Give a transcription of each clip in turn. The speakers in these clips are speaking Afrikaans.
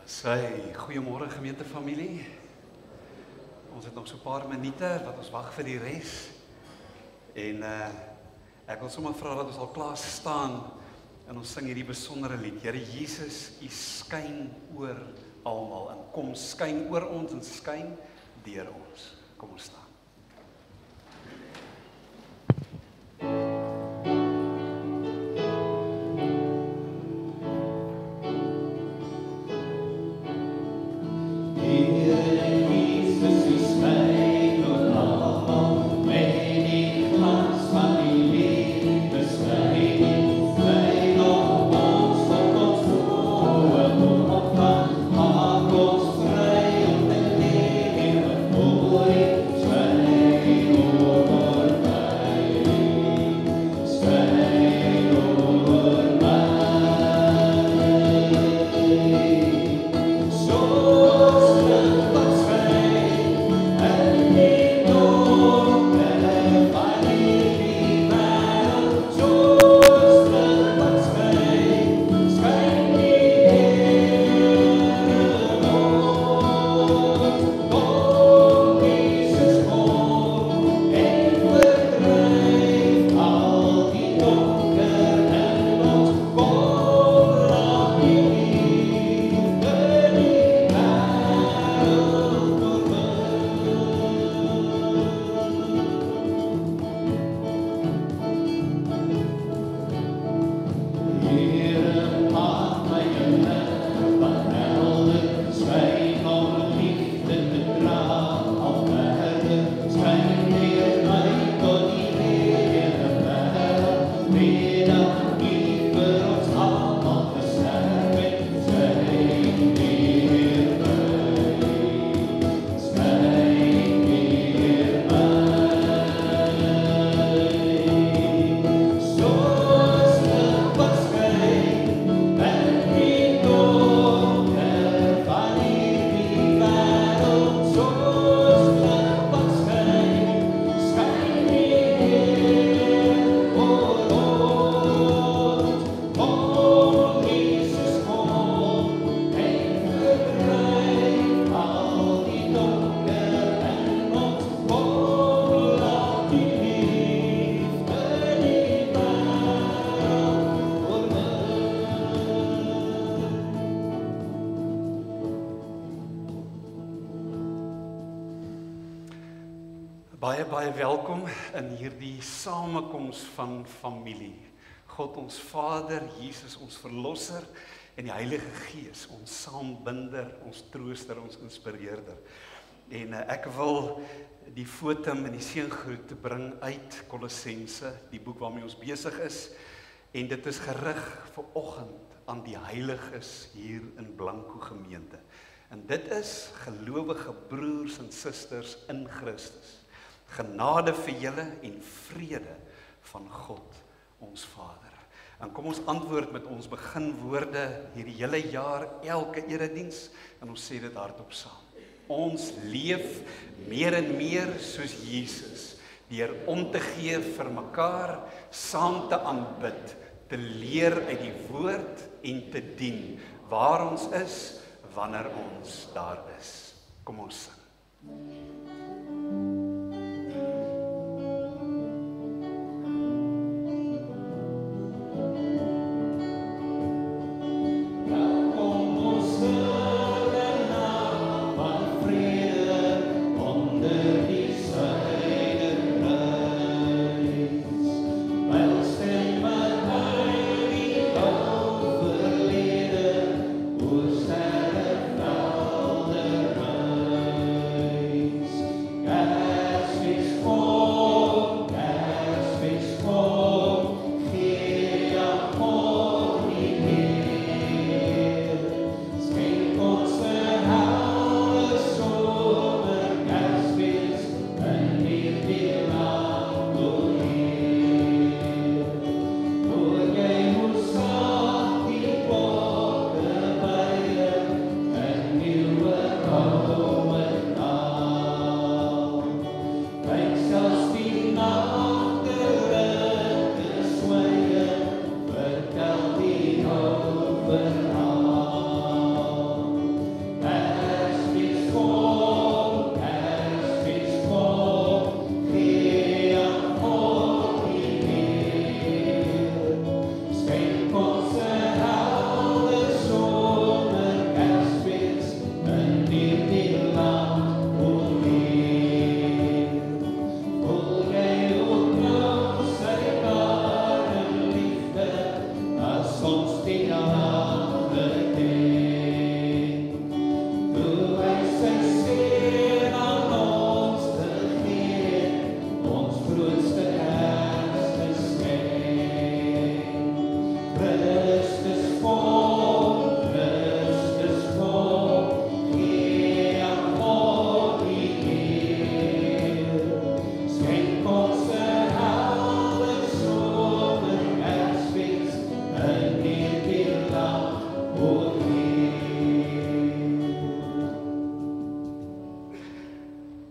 Goeiemôre gemeentefamilie. Ons het nog so 'n paar minute wat ons wag vir die res. En ek wil sommer vra dat ons al klaar staan en ons sing hierdie besondere lied. Here Jesus, U skyn oor almal en kom skyn oor ons en skyn deur ons. Kom ons staan. Baie welkom in hierdie samekoms van familie. God ons Vader, Jesus ons Verlosser en die Heilige Gees, ons saambinder, ons trooster, ons inspireerder. En ek wil die fotum en die seëngroet bring uit Kolossense, die boek waarmee ons besig is. En dit is gerig vir oggend aan die heiliges hier in Blanco gemeente. En dit is gelowige broers en susters in Christus. Genade vir julle en vrede van God, ons Vader. En kom ons antwoord met ons beginwoorde hierdie hele jaar, elke erediens, en ons sê dit hardop saam. Ons leef meer en meer soos Jesus, deur om te gee vir mekaar, saam te aanbid, te leer uit die woord en te dien, waar ons is, wanneer ons daar is. Kom ons sing.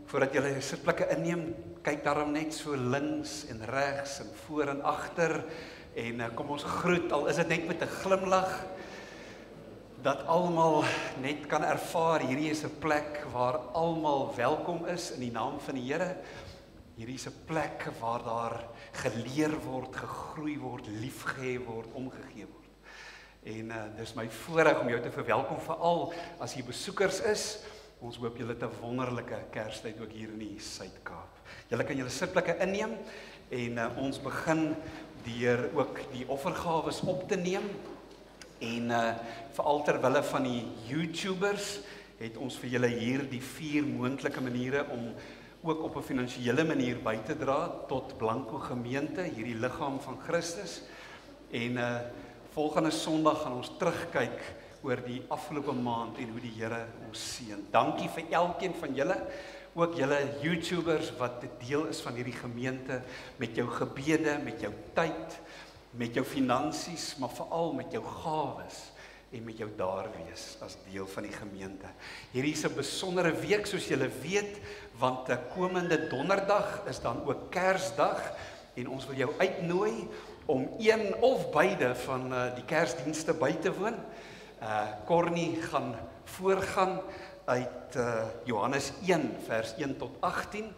Voordat jy jou sitplekke inneem, kyk daarom net so links en regs en voor en agter en kom ons groet, al is dit net met 'n glimlag, dat almal net kan ervaar, hierdie is 'n plek waar almal welkom is in die naam van die Here. Hierdie is 'n plek waar daar geleer word, gegroei word, liefgehê word, omgegee word. En dis my voorreg om jou te verwelkom, veral as jy besoekers is. Ons hoop julle het 'n wonderlike Kerstyd ook hier in die Suid-Kaap. Julle kan julle sitplekke inneem en ons begin deur ook die offergawes op te neem. En veral ter wille van die YouTubers het ons vir julle hier die 4 moontlike maniere om ook op 'n finansiële manier by te dra tot Blanco Gemeente, hierdie liggaam van Christus. En volgende Sondag gaan ons terugkyk oor die afgelope maand en hoe die Here ons seën. Dankie vir elkeen van julle, ook julle YouTubers wat deel is van hierdie gemeente, met jou gebede, met jou tyd, met jou finansies, maar veral met jou gawes en met jou daar wees as deel van die gemeente. Hierdie is 'n besondere week, soos julle weet, want komende donderdag is dan ook Kersdag en ons wil jou uitnooi om een of beide van die Kersdienste by te woon. Cornie gaan voorgaan uit Johannes 1 vers 1 tot 18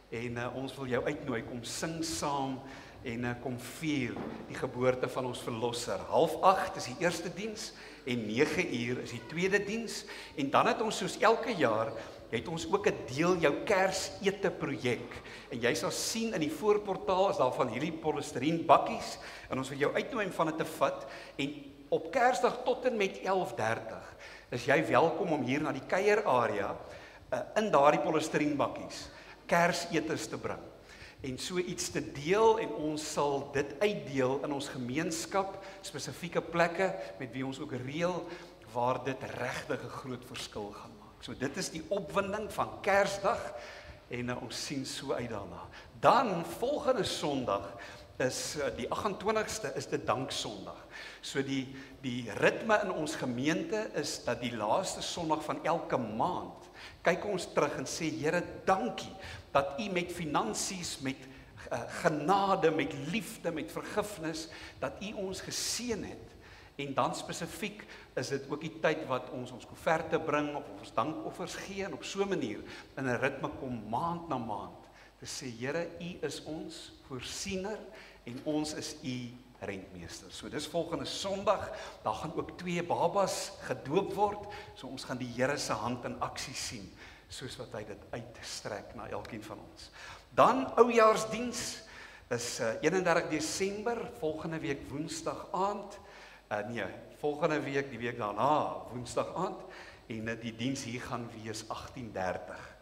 en ons wil jou uitnooi, kom sing saam en kom vier die geboorte van ons verlosser. 7:30 is die eerste diens en 9:00 is die tweede diens. En dan het ons soos elke jaar, het ons ook 'n deel jou Kersete projek. En jy sal sien in die voorportaal is daar van hierdie polistireen bakkies en ons wil jou uitnooi om van dit te vat. En op Kersdag tot en met 11:30 is jy welkom om hier na die kuierarea in daardie polistireen bakkies Kersetes te bring. En so iets te deel en ons sal dit uitdeel in ons gemeenskap, spesifieke plekke met wie ons ook reël waar dit regtig 'n groot verskil gaan maak. So dit is die opwinding van Kersdag en ons sien so uit daarna. Dan volgende Sondag is die 28ste is dit Danksondag. So die ritme in ons gemeente is dat die laaste Sondag van elke maand kyk ons terug en sê Here, dankie dat U met finansies, met genade, met liefde, met vergifnis, dat U ons geseën het. En dan spesifiek is dit ook die tyd wat ons koeverte bring of ons dankoffers gee en op so 'n manier in 'n ritme kom maand na maand te sê Here, U is ons voorsiener en ons is U rentmeester. So dis volgende Sondag, daar gaan ook 2 babas gedoop word, so ons gaan die Here se hand in aksie sien, soos wat hy dit uitstrek na elkeen van ons. Dan Oujaarsdiens is 31 Desember, volgende week Woensdag aand, volgende week, die week daarna, Woensdag aand, en die diens hier gaan wees 18:30.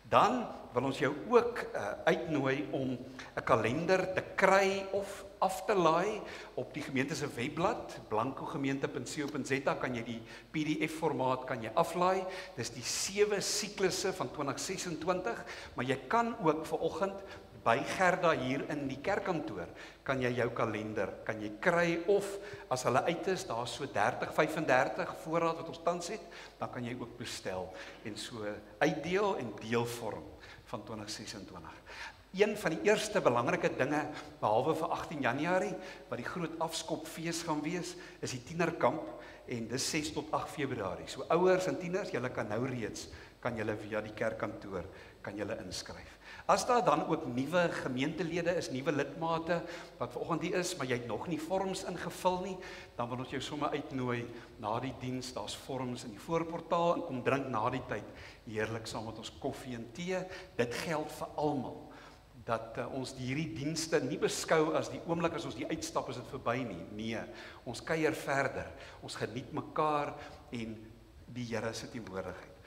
Dan wil ons jou ook uitnooi om 'n kalender te kry of af te laai op die gemeente se webblad, blancogemeente.co.za, kan jy die PDF formaat kan jy aflaai. Dis die 7 siklusse van 2026, maar jy kan ook vanoggend by Gerda hier in die kerkkantoor kan jy jou kalender kan jy kry, of as hulle uit is, daar so 35 voorraad wat ons tans het, dan kan jy ook bestel en so uitdeel en deelvorm van 2026. Een van die eerste belangrike dinge, behalwe vir 18 Januarie, wat die groot afskopfees gaan wees, is die tienerkamp, en dis 6 tot 8 Februarie. So ouers en tieners, julle kan nou reeds, kan julle via die kerkkantoor, kan julle inskryf. As daar dan ook nuwe gemeentelede is, nuwe lidmate, wat vanoggend hier is, maar jy het nog nie vorms ingevul nie, dan wil ons jou sommer uitnooi na die diens, daar's vorms in die voorportaal, en kom drink na die tyd, heerlik saam met ons koffie en tee. Dit geld vir almal, dat ons hierdie dienste nie beskou as die oomblik as ons die uitstap is dit verby nie. Nee, ons kuier verder, ons geniet mekaar en die Here se teenwoordigheid.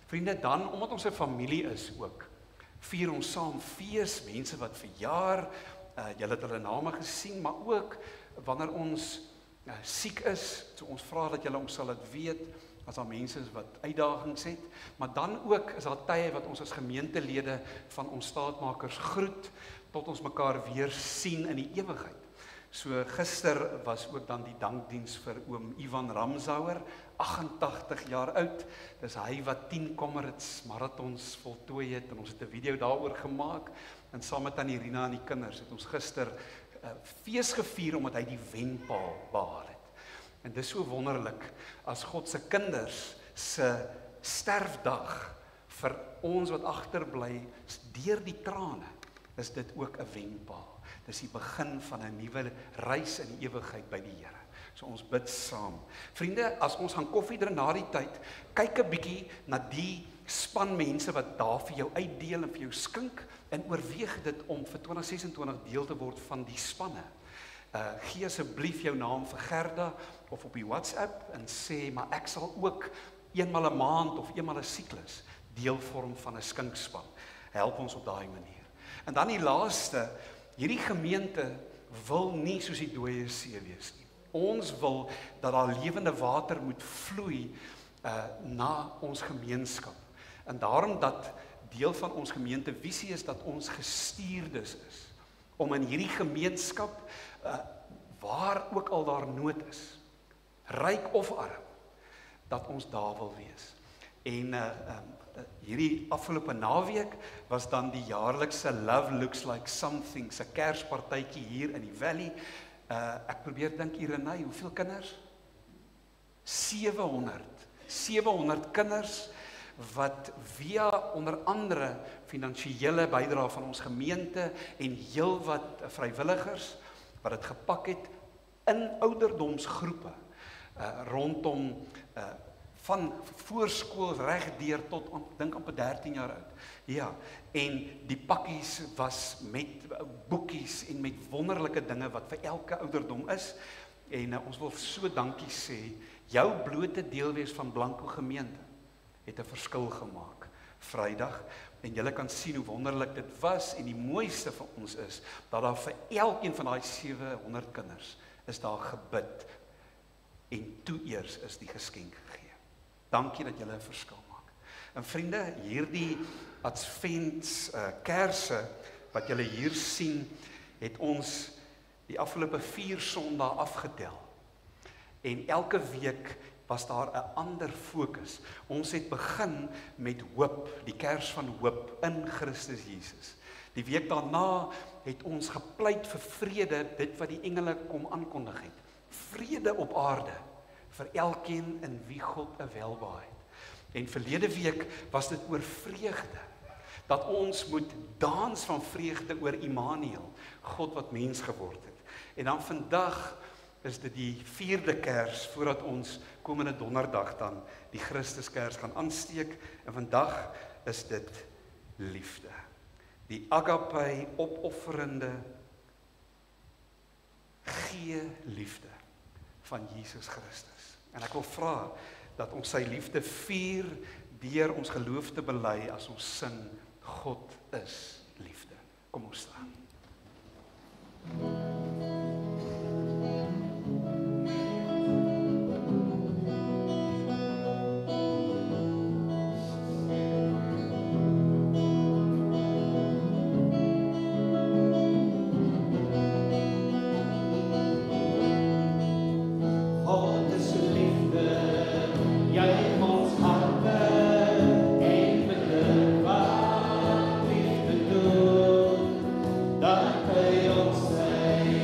Vriende, dan, omdat ons 'n familie is ook, vier ons saam fees, mense wat verjaar, julle het hulle name gesien, maar ook wanneer ons siek is, so ons vra dat julle ons sal dit weet, as daar mense is wat uitdagings het, maar dan ook is daar tye wat ons as gemeentelede van ons staatmakers groet, tot ons mekaar weer sien in die ewigheid. So gister was ook dan die dankdiens vir oom Ivan Ramsauer, 88 jaar oud. Dis hy wat 10 Comrades marathons voltooi het en ons het 'n video daaroor gemaak en saam met aan Irina en die kinders het ons gister fees gevier omdat hy die wenpaal behaal het. En dis so wonderlik as God se kinders se sterfdag vir ons wat agterbly deur die trane, is dit ook 'n wenpaal. Dis die begin van 'n nuwe reis in die ewigheid by die Here. So ons bid saam. Vriende, as ons gaan koffie drink na die tyd, kyk 'n bietjie na die span mense wat daar vir jou uitdeel en vir jou skink en oorweeg dit om vir 2026 deel te word van die spanne. Gee asseblief jou naam vir Gerda of op die WhatsApp en sê, maar ek sal ook eenmal 'n maand of eenmal 'n siklus deel vorm van 'n skinkspan. Help ons op daai manier. En dan die laaste, hierdie gemeente wil nie soos die dooie see wees nie. Ons wil dat daar lewende water moet vloei na ons gemeenskap. En daarom dat deel van ons gemeentevisie is dat ons gestuurdes is om in hierdie gemeenskap waar ook al daar nood is, ryk of arm, dat ons daar wil wees. En hierdie afgelope naweek was dan die jaarlikse Love Looks Like Something, 'n Kerspartytjie hier in die Valley. Ek probeer dink, Irene, hoeveel kinders? 700 kinders wat via onder andere finansiële bydrae van ons gemeente en heelwat vrywilligers wat dit gepak het in ouderdomsgroepe rondom van voorskool regdeur tot dink amper 13 jaar oud. Ja, en die pakkies was met boekies en met wonderlike dinge wat vir elke ouderdom is. En ons wil so dankie sê, jou blote deel wees van Blanco gemeente het 'n verskil gemaak Vrydag. En julle kan sien hoe wonderlik dit was en die mooiste vir ons is dat daar vir elkeen van daai 700 kinders is daar gebid en toe eers is die geskenk gegee. Dankie dat julle 'n verskil maak. En vriende, hierdie Advents kerse wat julle hier sien, het ons die afgelope 4 Sondae afgetel. En elke week was daar 'n ander fokus. Ons het begin met hoop, die kers van hoop in Christus Jesus. Die week daarna het ons gepleit vir vrede, dit wat die engele kom aankondig het. Vrede op aarde vir elkeen in wie God 'n welbehae het. En verlede week was dit oor vreugde. Dat ons moet dans van vreugde oor Immanuel, God wat mens geword het. En dan vandag is dit die 4de kers voordat ons komende donderdag dan die Christuskers gaan aansteek. En vandag is dit liefde. Die agape opofferende gee liefde van Jesus Christus. En ek wil vra dat ons sy liefde vier deur ons geloof te bely as ons sing God is liefde. Kom ons staan. Dat hij ons zei.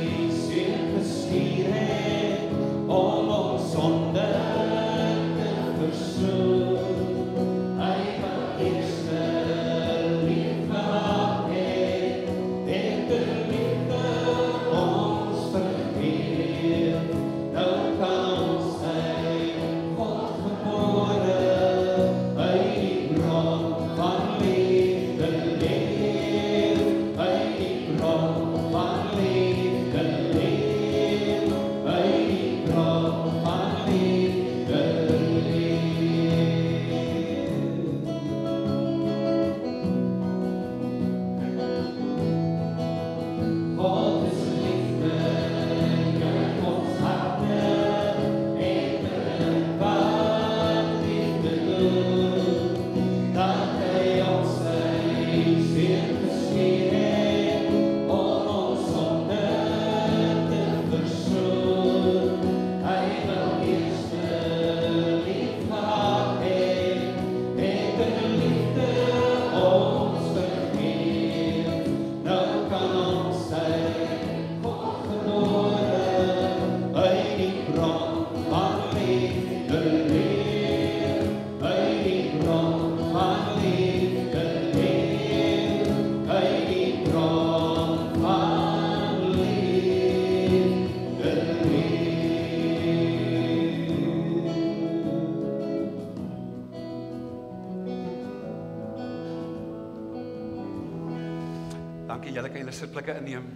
Dankie, julle kan julle sitplekke inneem.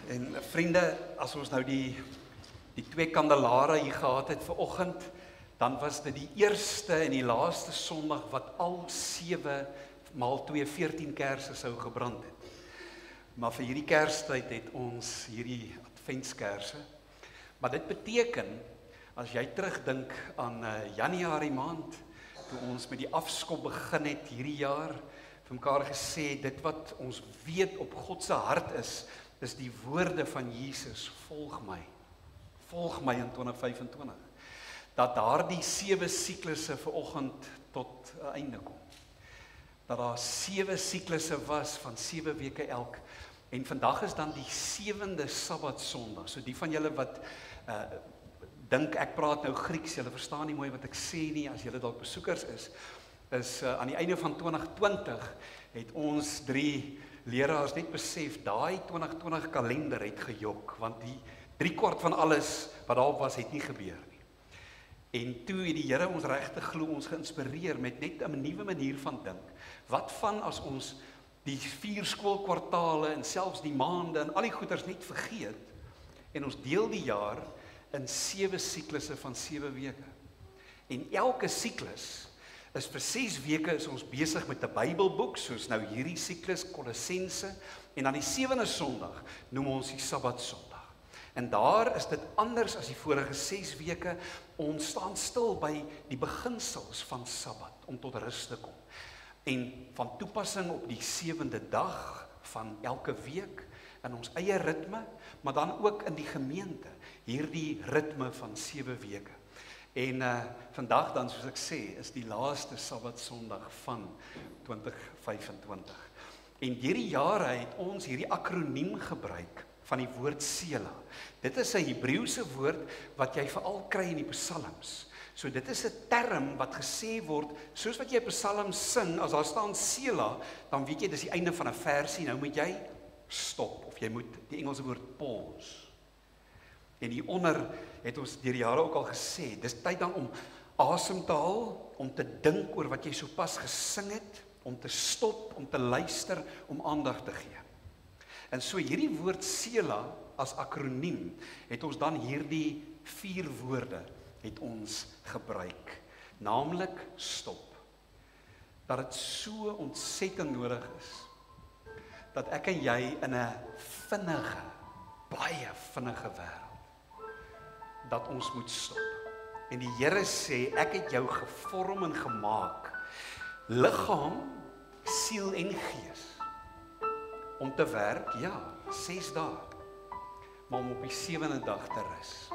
En vriende, as ons nou die twee kandelare hier gehad het vanoggend, dan was dit die eerste en die laaste Sondag wat al 7 maal 2 14 kersse sou gebrand het. Maar vir hierdie Kerstyd het ons hierdie adventskerse. Maar dit beteken, as jy terugdink aan Januarie maand, toe ons met die afskop begin het hierdie jaar, vir mekaar gesê, dit wat ons weet op God se hart is die woorde van Jesus, volg my in 2025. Dat daardie 7 siklusse vanoggend tot 'n einde kom. Dat daar 7 siklusse was van 7 weke elk. En vandag is dan die 7de Sabbatsondag. So die van julle wat dink ek praat nou Grieks, julle verstaan nie mooi wat ek sê nie, as julle dalk besoekers is aan die einde van 2020 het ons 3 leraars net besef, daai 2020 kalender het gejok, want die 3/4 van alles wat daarop was, het nie gebeur nie. En toe het die Here ons regtig glo ons geïnspireer met net 'n nuwe manier van dink. Wat van as ons die 4 skoolkwartale en selfs die maande en al die goeders net vergeet en ons deel die jaar in 7 siklusse van 7 weke. En elke siklus is vir 6 weke is ons besig met 'n Bybelboek, soos nou hierdie siklus Kolossense, en dan die 7de Sondag noem ons die Sabbatsondag. En daar is dit anders as die vorige 6 weke, ons staan stil by die beginsels van Sabbat, om tot rus te kom. En van toepassing op die 7de dag van elke week, in ons eie ritme, maar dan ook in die gemeente, hierdie ritme van 7 weke. En vandag dan, soos ek sê, is die laaste Sabbatsondag van 2025. En hierdie jare het ons hierdie akroniem gebruik van die woord Sela. Dit is 'n Hebreëse woord wat jy veral kry in die psalms. So dit is 'n term wat gesê word, soos wat jy 'n psalm sing, as daar staan Sela, dan weet jy dis die einde van 'n versie, nou moet jy stop, of jy moet die Engelse woord pause. En hieronder het ons deur die jare ook al gesê, dis tyd dan om asem te haal, om te dink oor wat jy sopas gesing het, om te stop, om te luister, om aandag te gee. En so hierdie woord Sela as akroniem het ons dan hierdie 4 woorde het ons gebruik, naamlik stop. Dat dit so ontsettend nodig is dat ek en jy in 'n vinnige, baie vinnige wêreld, dat ons moet stop. En die Here sê, ek het jou gevorm en gemaak, liggaam, siel en gees, om te werk, ja, 6 dae, maar om op die 7de dag te rus.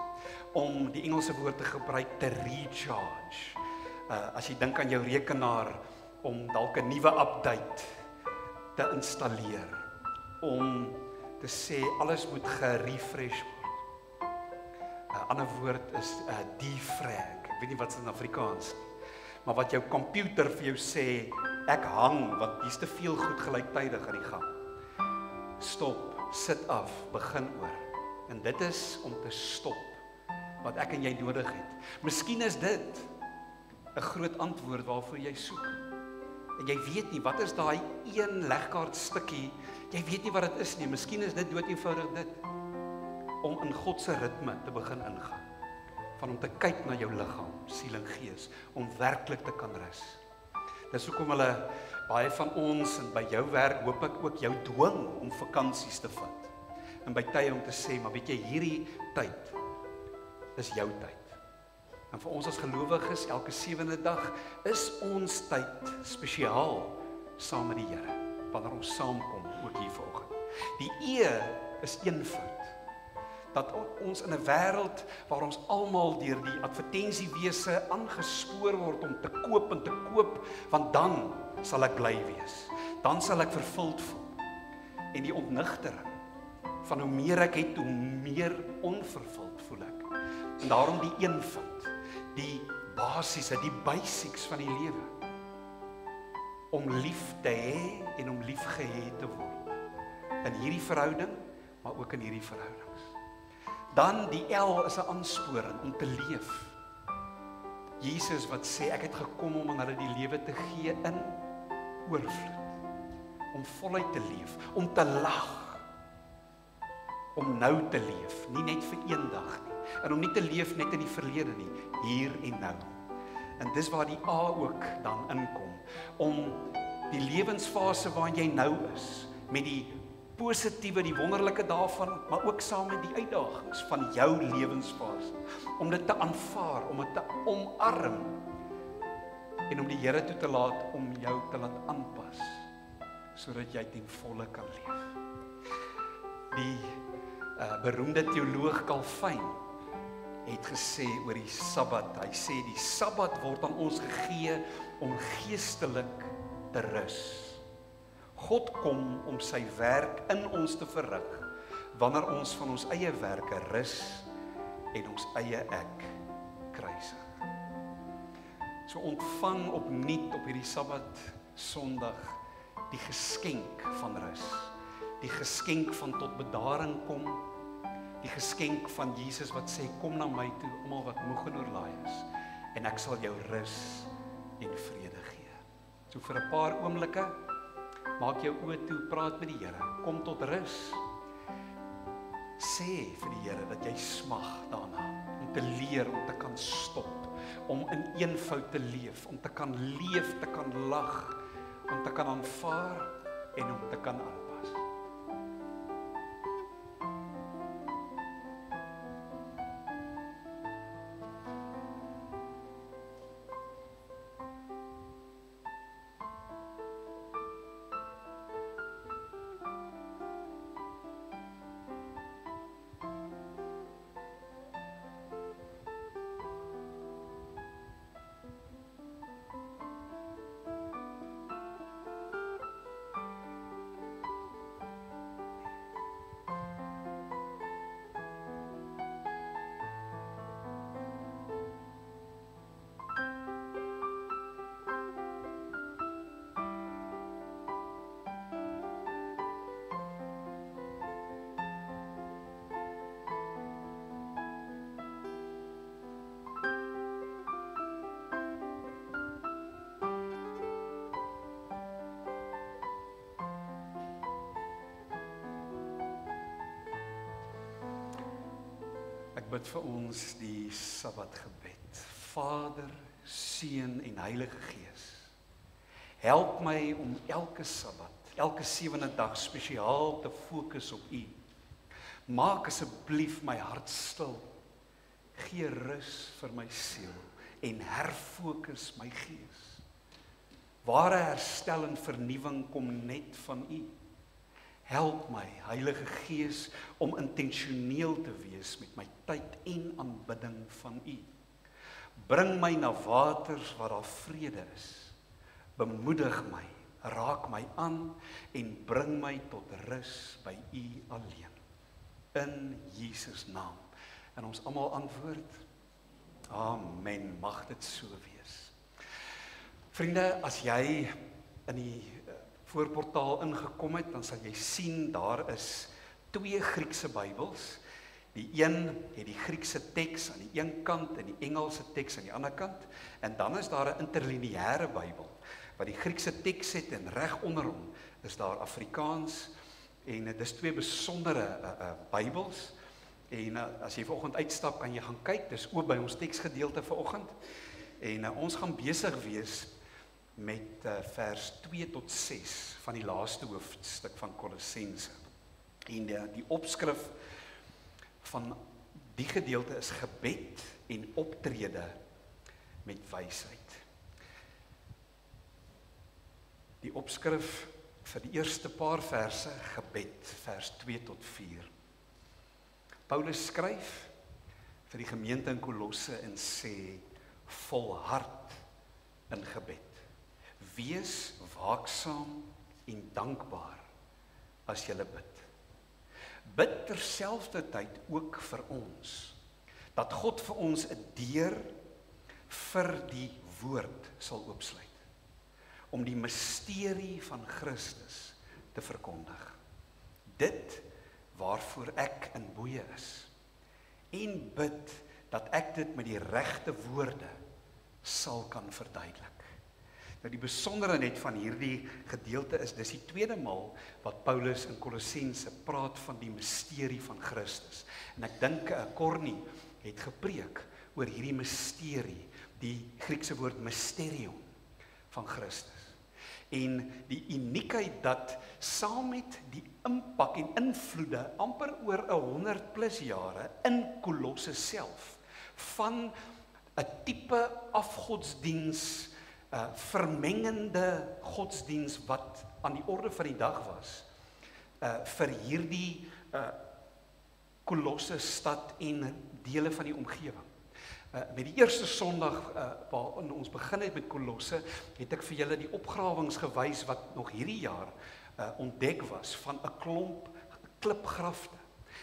Om die Engelse woord te gebruik, te recharge. As jy dink aan jou rekenaar, om dalk 'n nuwe update te installeer, om te sê, alles moet gerefresh word. 'n ander woord is defrag, ek weet nie wat is in Afrikaans nie, maar wat jou komputer vir jou sê, ek hang, want hier's te veel goed gelyktydig aan die gang. Stop, sit af, begin oor. En dit is om te stop, wat ek en jy nodig het. Miskien is dit 'n groot antwoord waarvoor jy soek. En jy weet nie, wat is daai een legkaart stukkie, jy weet nie wat dit is nie, miskien is dit dood eenvoudig dit, om in God se ritme te begin ingaan, van om te kyk na jou liggaam, siel en gees, om werklik te kan rus. Dis hoekom hulle, baie van ons, en by jou werk, hoop ek ook jou dwing om vakansies te vat, en by tye om te sê, maar weet jy, hierdie tyd is jou tyd. En vir ons as gelowiges, elke 7de dag, is ons tyd spesiaal saam met die Here, wanneer ons saamkom, ook hier vanoggend. Die E is eenvoud. Dat ons in 'n wêreld waar ons almal deur die advertensiewese aangespoor word om te koop en te koop, want dan sal ek bly wees. Dan sal ek vervuld voel. En die ontnigtering van hoe meer ek het, hoe meer onvervuld voel ek. En daarom die eenvoud, die basiese, die basics van die lewe. Om lief te hê en om lief gehê te word. In hierdie verhouding, maar ook in hierdie verhoudings. Dan die L is 'n aansporing om te leef. Jesus wat sê, ek het gekom om aan hulle die lewe te gee in oorvloed. om voluit te leef, om te lag, om nou te leef, nie net vir een dag nie, en om nie te leef net in die verlede nie, hier en nou. En dis waar die A ook dan inkom, om die lewensfase waarin jy nou is, met die positiewe, die wonderlike daarvan, maar ook saam met die uitdagings van jou lewensfase, om dit te aanvaar, om dit te omarm, en om die Here toe te laat om jou te laat aanpas, sodat jy ten volle kan leef. Die beroemde teoloog Calvin het gesê oor die Sabbat, hy sê die Sabbat word aan ons gegee om geestelik te rus. God kom om sy werk in ons te verrig, wanneer ons van ons eie werke rus en ons eie ek kruisig. So ontvang opnuut op hierdie Sabbat Sondag die geskenk van rus, die geskenk van tot bedaring kom, die geskenk van Jesus wat sê, kom na my toe, almal wat moeg en oorlaai is, en ek sal jou rus en vrede gee. So vir 'n paar oomblikke, maak jou oë toe, praat met die Here, kom tot rus. Sê vir die Here dat jy smag daarna, om te leer, om te kan stop, om in eenvoud te leef, om te kan leef, te kan lag, om te kan aanvaar en om te kan aanpas. Ek bid vir ons die Sabbatgebed. Vader, Seun en Heilige Gees, help my om elke Sabbat, elke 7de dag spesiaal te fokus op U. Maak asseblief my hart stil, gee rus vir my siel en herfokus my gees. Ware herstel en vernuwing kom net van U. Help my, Heilige Gees, om intentioneel te wees met my tyd en aanbidding van U. Bring my na waters waar daar vrede is. Bemoedig my, raak my aan en bring my tot rus by U alleen. In Jesus naam. En ons almal antwoord, amen, mag dit so wees. Vriende, as jy in die voorportaal ingekom het, dan sal jy sien, daar is 2 Griekse Bybels. Die een het die Griekse teks aan die een kant en die Engelse teks aan die ander kant. En dan is daar 'n interlineêre Bybel, wat die Griekse teks het en reg onder hom is daar Afrikaans. En dit is 2 besondere Bybels. En as jy vanoggend uitstap, kan jy gaan kyk, dis oop by ons teksgedeelte vanoggend. En ons gaan besig wees met vers 2 tot 6 van die laaste hoofstuk van Kolossense. En die opskrif van die gedeelte is gebed en optrede met wysheid. Die opskrif vir die eerste paar verse, gebed, vers 2 tot 4. Paulus skryf vir die gemeente in Kolosse en sê, volhard in gebed. Wees waaksaam en dankbaar as jy bid. Bid terselfdertyd ook vir ons, dat God vir ons 'n deur vir die woord sal oopsluit, om die misterie van Christus te verkondig. Dit waarvoor ek in boeye is, en bid dat ek dit met die regte woorde sal kan verduidelik. Nou die besondere net van hierdie gedeelte is, dis die tweede maal wat Paulus in Kolossense praat van die misterie van Christus. En ek dink Corny het gepreek oor hierdie misterie, die Griekse woord mysterion van Christus. En die uniekheid dat saam met die impak en invloede amper oor 100 plus jare in Kolosse self van 'n tipe afgodsdiens, vermengende godsdiens wat aan die orde van die dag was, vir hierdie Kolosse stad en dele van die omgewing. Met die eerste Sondag waarin ons begin het met Kolosse, het ek vir julle die opgrawings gewys wat nog hierdie jaar ontdek was van 'n klomp klipgrafte.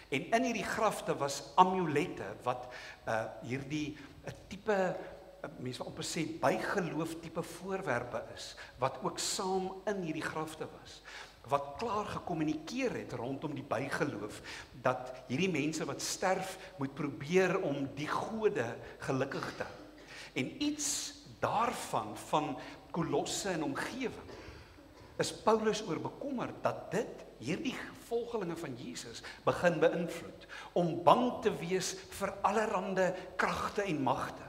En in hierdie grafte was amulette wat hierdie 'n tipe, mense wil amper sê bygeloof tipe voorwerpe is, wat ook saam in hierdie grafte was, wat klaar gekommunikeer het rondom die bygeloof, dat hierdie mense wat sterf, moet probeer om die gode gelukkig te hou. En iets daarvan, van Kolosse en omgewing, is Paulus oor bekommerd, dat dit hierdie volgelinge van Jesus begin beïnvloed, om bang te wees vir allerhande kragte en magte,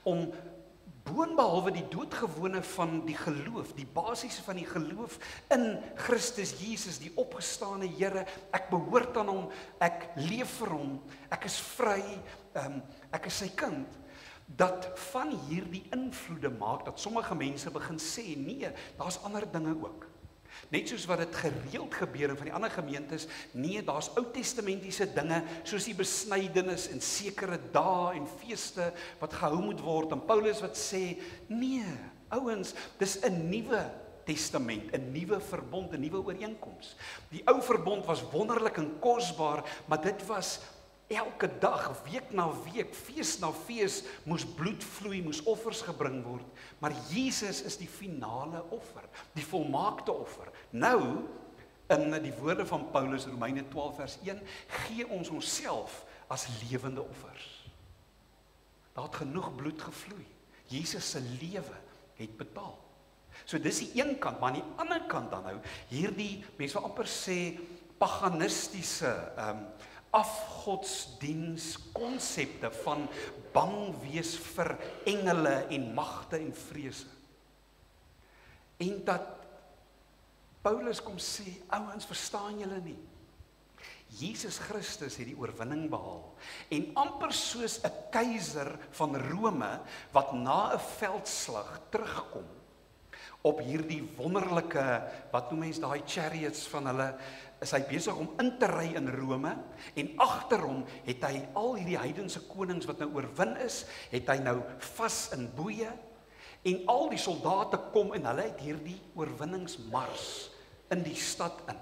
om boonbehalwe die doodgewone van die geloof, die basiese van die geloof in Christus Jesus, die opgestane Here, ek behoort aan hom, ek leef vir hom, ek is vry, ek is sy kind, dat van hierdie invloede maak, dat sommige mense begin sê, nee, daar's ander dinge ook. Net soos wat dit gereeld gebeur in van die ander gemeentes, nee, daar's Ou-testamentiese dinge, soos die besnydenis en sekere dae en feeste wat gehou moet word, en Paulus wat sê, nee, ouens, dis 'n nuwe testament, 'n nuwe verbond, 'n nuwe ooreenkoms. Die ou verbond was wonderlik en kosbaar, maar dit was elke dag, week na week, fees na fees, moes bloed vloei, moes offers gebring word. Maar Jesus is die finale offer, die volmaakte offer. Nou, in die woorde van Paulus, Romeine 12 vers 1, gee ons onsself as lewende offers. Daar het genoeg bloed gevloei. Jesus se lewe het betaal. So dis die een kant, maar aan die ander kant dan nou, hierdie, mense wil amper sê, paganistiese, afgodsdiens konsepte van bang wees vir engele en magte en vrese. En dat Paulus kom sê, ouens, verstaan julle nie? Jesus Christus het die oorwinning behaal. En amper soos 'n keiser van Rome wat na 'n veldslag terugkom op hierdie wonderlike, wat noem mens daai chariots van hulle, is hy besig om in te ry in Rome, en agter hom het hy al hierdie heidense konings wat nou oorwin is, het hy nou vas in boeye, en al die soldate kom en hulle het hierdie oorwinningsmars in die stad in.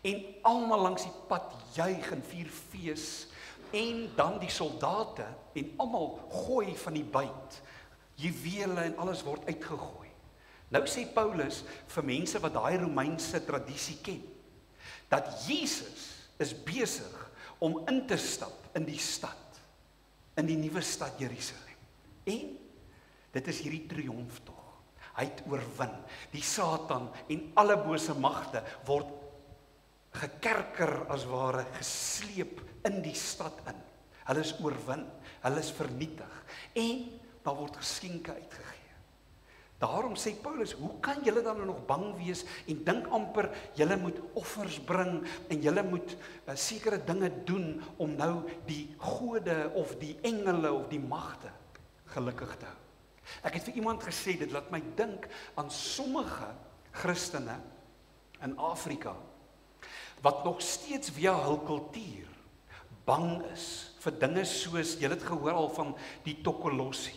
En almal langs die pad juig en vier fees, en dan die soldate, en almal gooi van die byt, juwele en alles word uitgegooi. Nou sê Paulus vir mense wat daai Romeinse tradisie ken, dat Jesus is besig om in te stap in die stad, in die nuwe stad Jerusalem. En dit is hierdie triomftog. Hy het oorwin. Die Satan en alle bose magte word gekerker as ware, gesleep in die stad in. Hulle is oorwin, hulle is vernietig, en daar word geskenke uitgegee. Daarom sê Paulus, hoe kan julle dan nog bang wees en dink amper julle moet offers bring en julle moet sekere dinge doen om nou die gode of die engele of die magte gelukkig te hou. Ek het vir iemand gesê, dit laat my dink aan sommige Christene in Afrika wat nog steeds via hul kultuur bang is vir dinge soos, julle het gehoor al van die Tokolossie,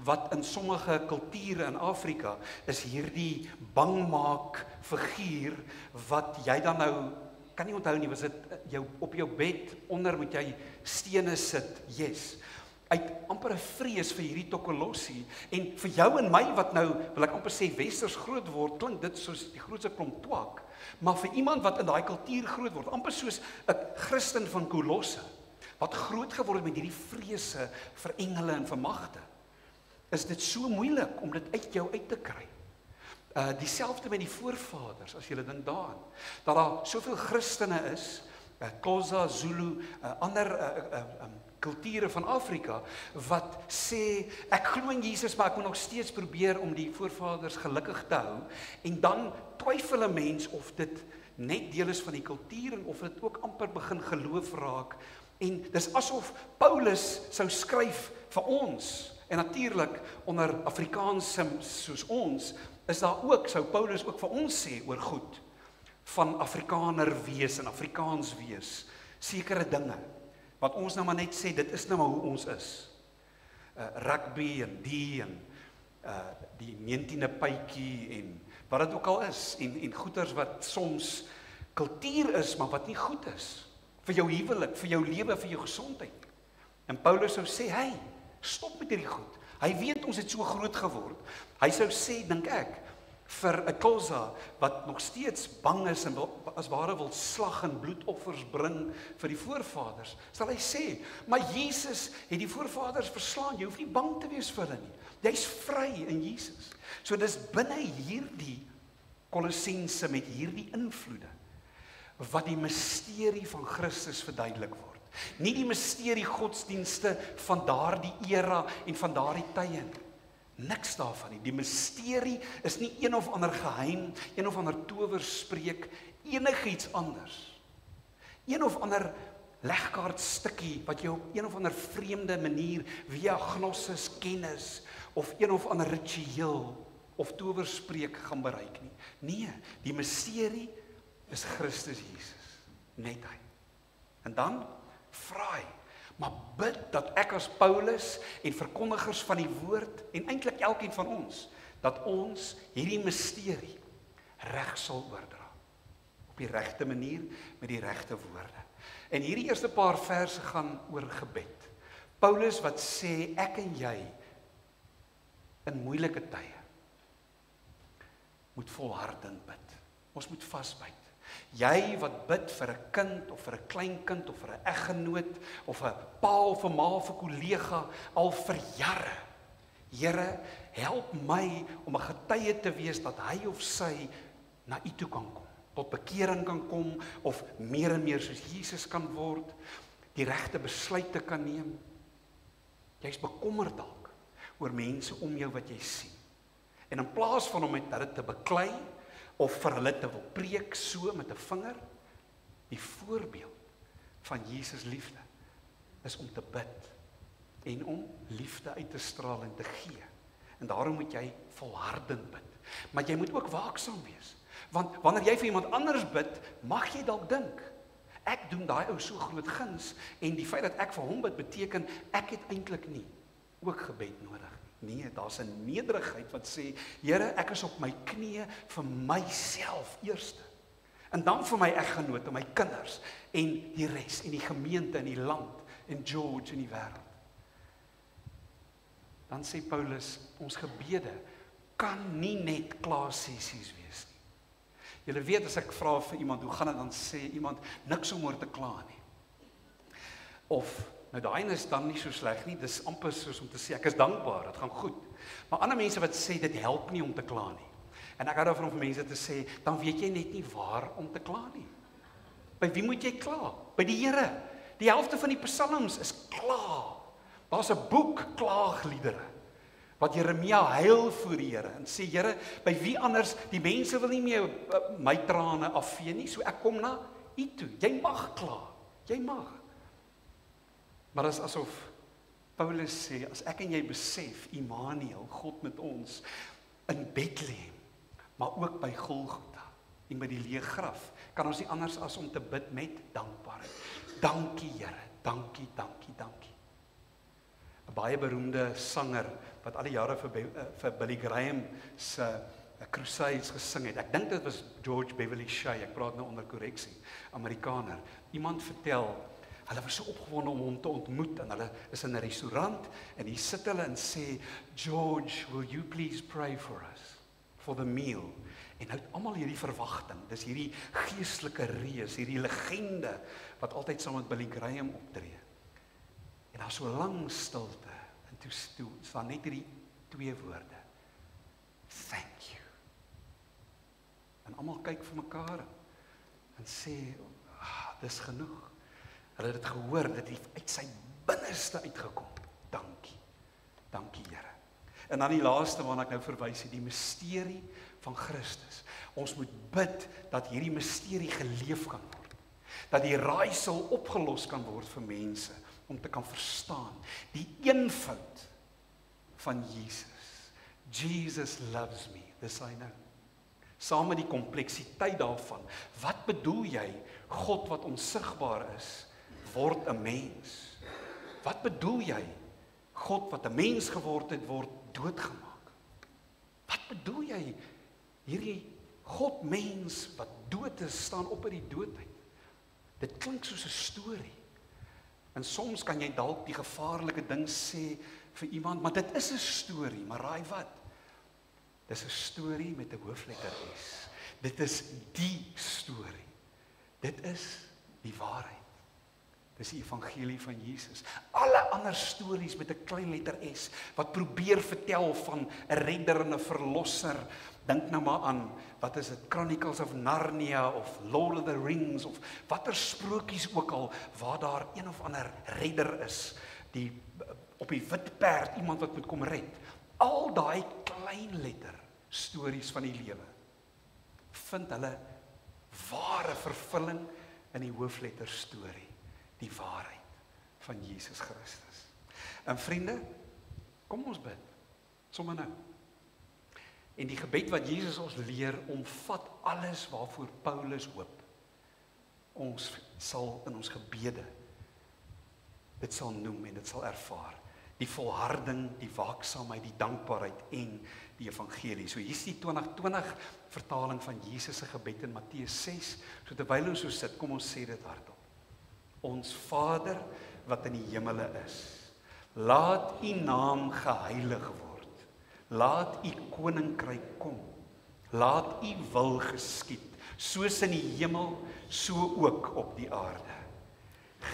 wat in sommige kulture in Afrika is hierdie bangmaak figuur wat jy dan nou, kan nie onthou nie, was dit jou, op jou bed onder moet jy stene sit, yes, uit amper 'n vrees vir hierdie Tokolossie, en vir jou en my wat nou, wil ek amper sê, westers groot word, klink dit soos die grootste klomp twak, maar vir iemand wat in daai kultuur groot word, amper soos 'n Christen van Kolosse, wat groot geword met hierdie vrese vir engele en vir magte, is dit so moeilik om dit uit jou uit te kry. Dieselfde met die voorvaders, as julle dink daaraan, dat daar soveel Christene is, Xhosa, Zulu, ander kulture van Afrika, wat sê, ek glo in Jesus, maar ek moet nog steeds probeer om die voorvaders gelukkig te hou, en dan twyfel 'n mens of dit net deel is van die kultuur, en of dit ook amper begin geloof raak, en dis asof Paulus sou skryf vir ons, en natuurlik onder Afrikaans soos ons, is daar ook, sou Paulus ook vir ons sê oor goed, van Afrikaner wees en Afrikaans wees, sekere dinge, wat ons nou maar net sê, dit is nou maar hoe ons is. Rugby en die 19e pytjie en wat dit ook al is, en goeders wat soms kultuur is, maar wat nie goed is, vir jou huwelik, vir jou lewe, vir jou gesondheid. En Paulus sou sê, hey, stop met hierdie goed. Hy weet ons het so groot geword. Hy sou sê, dink ek, vir 'n Xhosa wat nog steeds bang is en as ware wil slag en bloedoffers bring vir die voorvaders, sal hy sê, maar Jesus het die voorvaders verslaan, jy hoef nie bang te wees vir hulle nie. Jy's vry in Jesus. So dis binne hierdie Kolossense met hierdie invloede, wat die misterie van Christus verduidelik word. Nie die misterie godsdienste van daardie era en van daardie tye nie. Niks daarvan nie. Die misterie is nie een of ander geheim, een of ander towerspreek, enigiets anders. Een of ander legkaartstukkie wat jy op een of ander vreemde manier via gnosis, kennis of een of ander ritueel of towerspreek gaan bereik nie. Nee, die misterie is Christus Jesus, net hy. En dan vra hy, maar bid dat ek as Paulus en verkondigers van die woord, en eintlik elkeen van ons, dat ons hierdie misterie reg sal oordra. Op die regte manier, met die regte woorde. En hierdie eerste paar verse gaan oor gebed. Paulus wat sê, ek en jy, in moeilike tye, moet volhardend bid. Ons moet vasbyt. Jy wat bid vir 'n kind, of vir 'n kleinkind, of vir 'n eggenoot, of 'n pa of 'n ma of 'n kollega, al vir jare. Here, help my om 'n getuie te wees dat hy of sy na U toe kan kom, tot bekering kan kom, of meer en meer soos Jesus kan word, die regte besluite kan neem. Jy's bekommerd dalk oor mense om jou wat jy sien. En in plaas van om met hulle te beklei, of vir hulle te wil preek so met 'n vinger, die voorbeeld van Jesus liefde is om te bid en om liefde uit te straal en te gee. En daarom moet jy volhardend bid. Maar jy moet ook waaksaam wees. Want wanneer jy vir iemand anders bid, mag jy dalk dink, ek doen daai ou so groot guns, en die feit dat ek vir hom bid beteken, ek het eintlik nie ook gebed nodig. Nee, daar's 'n nederigheid wat sê, Here, ek is op my knieë vir myself eerste. En dan vir my eggenoot en my kinders en die res en die gemeente en die land en George en die wêreld. Dan sê Paulus, ons gebede kan nie net klaassessies wees nie. Julle weet, as ek vra vir iemand, hoe gaan dit, dan sê iemand, niks om oor te kla nie. Of nou daai is dan nie so sleg nie, dis amper soos om te sê, ek is dankbaar, dit gaan goed. Maar ander mense wat sê, dit help nie om te kla nie. En ek hou daarvan om vir mense te sê, dan weet jy net nie waar om te kla nie. By wie moet jy kla? By die Here. Die helfte van die psalms is kla. Daar's 'n boek klaagliedere, wat Jeremia huil voor die Here, en sê, Here, by wie anders, die mense wil nie meer my trane afvee nie, so ek kom na U toe. Jy mag kla, jy mag. Maar dit is asof Paulus sê, as ek en jy besef, Immanuel, God met ons, in Bethlehem, maar ook by Golgotha, en by die leë graf, kan ons nie anders as om te bid met dankbaarheid. Dankie Here, dankie, dankie, dankie. 'n Baie beroemde sanger, wat al die jare vir Billy Graham se crusades gesing het. Ek dink dit was George Beverly Shea, ek praat nou onder korreksie, Amerikaner. Iemand vertel, hulle was so opgewonde om hom te ontmoet, en hulle is in 'n restaurant, en hier sit hulle en sê, George, will you please pray for us, for the meal? En nou het almal hierdie verwagting, dis hierdie geestelike reus, hierdie legende, wat altyd saam met Billy Graham optree. En daar so lang stilte, en toe staan net hierdie 2 woorde. Thank you. En almal kyk vir mekaar en sê, dis genoeg. Hulle het dit gehoor, dit het uit sy binneste uitgekom. Dankie Here. En dan die laaste waarna ek nou verwys het, die misterie van Christus. Ons moet bid dat hierdie misterie geleef kan word. Dat die raaisel opgelos kan word vir mense, om te kan verstaan. Die eenvoud van Jesus. Jesus loves me, this I know. Saam met die kompleksiteit daarvan. Wat bedoel jy, God wat onsigbaar is, word 'n mens? Wat bedoel jy, God wat 'n mens geword het, word doodgemaak? Wat bedoel jy, hierdie God mens wat dood is, staan op uit die dood uit? Dit klink soos 'n storie. En soms kan jy dalk die gevaarlike ding sê vir iemand, maar dit is 'n storie, maar raai wat? Dis 'n storie met 'n hoofletter S. Dit is die storie. Dit is die waarheid. Dis die evangelie van Jesus. Alle ander stories met 'n klein letter S, wat probeer vertel van 'n redder en 'n verlosser. Dink nou maar aan, wat is dit, Chronicles of Narnia, of Lord of the Rings, of watter sprokies ook al, waar daar een of ander redder is, die op die wit perd, iemand wat moet kom red. Al daai klein letter stories van die lewe, vind hulle ware vervulling in die hoofletter storie, die waarheid van Jesus Christus. En vriende, kom ons bid, sommer nou. En die gebed wat Jesus ons leer, omvat alles waarvoor Paulus hoop. Ons sal in ons gebede dit sal noem en dit sal ervaar. Die volharding, die waaksaamheid, die dankbaarheid en die evangelie. So hier is die 2020 vertaling van Jesus se gebed in Matteus 6. So terwyl ons so sit, kom ons sê dit hardop. Ons Vader wat in die hemele is, laat u naam geheilig word. Laat u koninkryk kom. Laat u wil geskied, soos in die hemel, so ook op die aarde.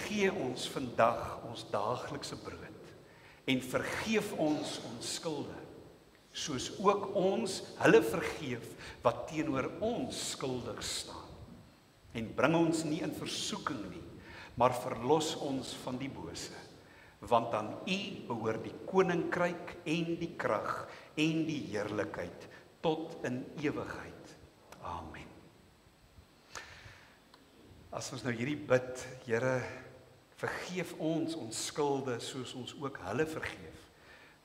Gee ons vandag ons daaglikse brood en vergeef ons ons skulde, soos ook ons hulle vergeef wat teenoor ons skuldig staan. En bring ons nie in versoeking nie, maar verlos ons van die bose, want aan u behoort die koninkryk en die krag en die heerlikheid tot in ewigheid. Amen. As ons nou hierdie bid, Here, vergeef ons skulde soos ons ook hulle vergeef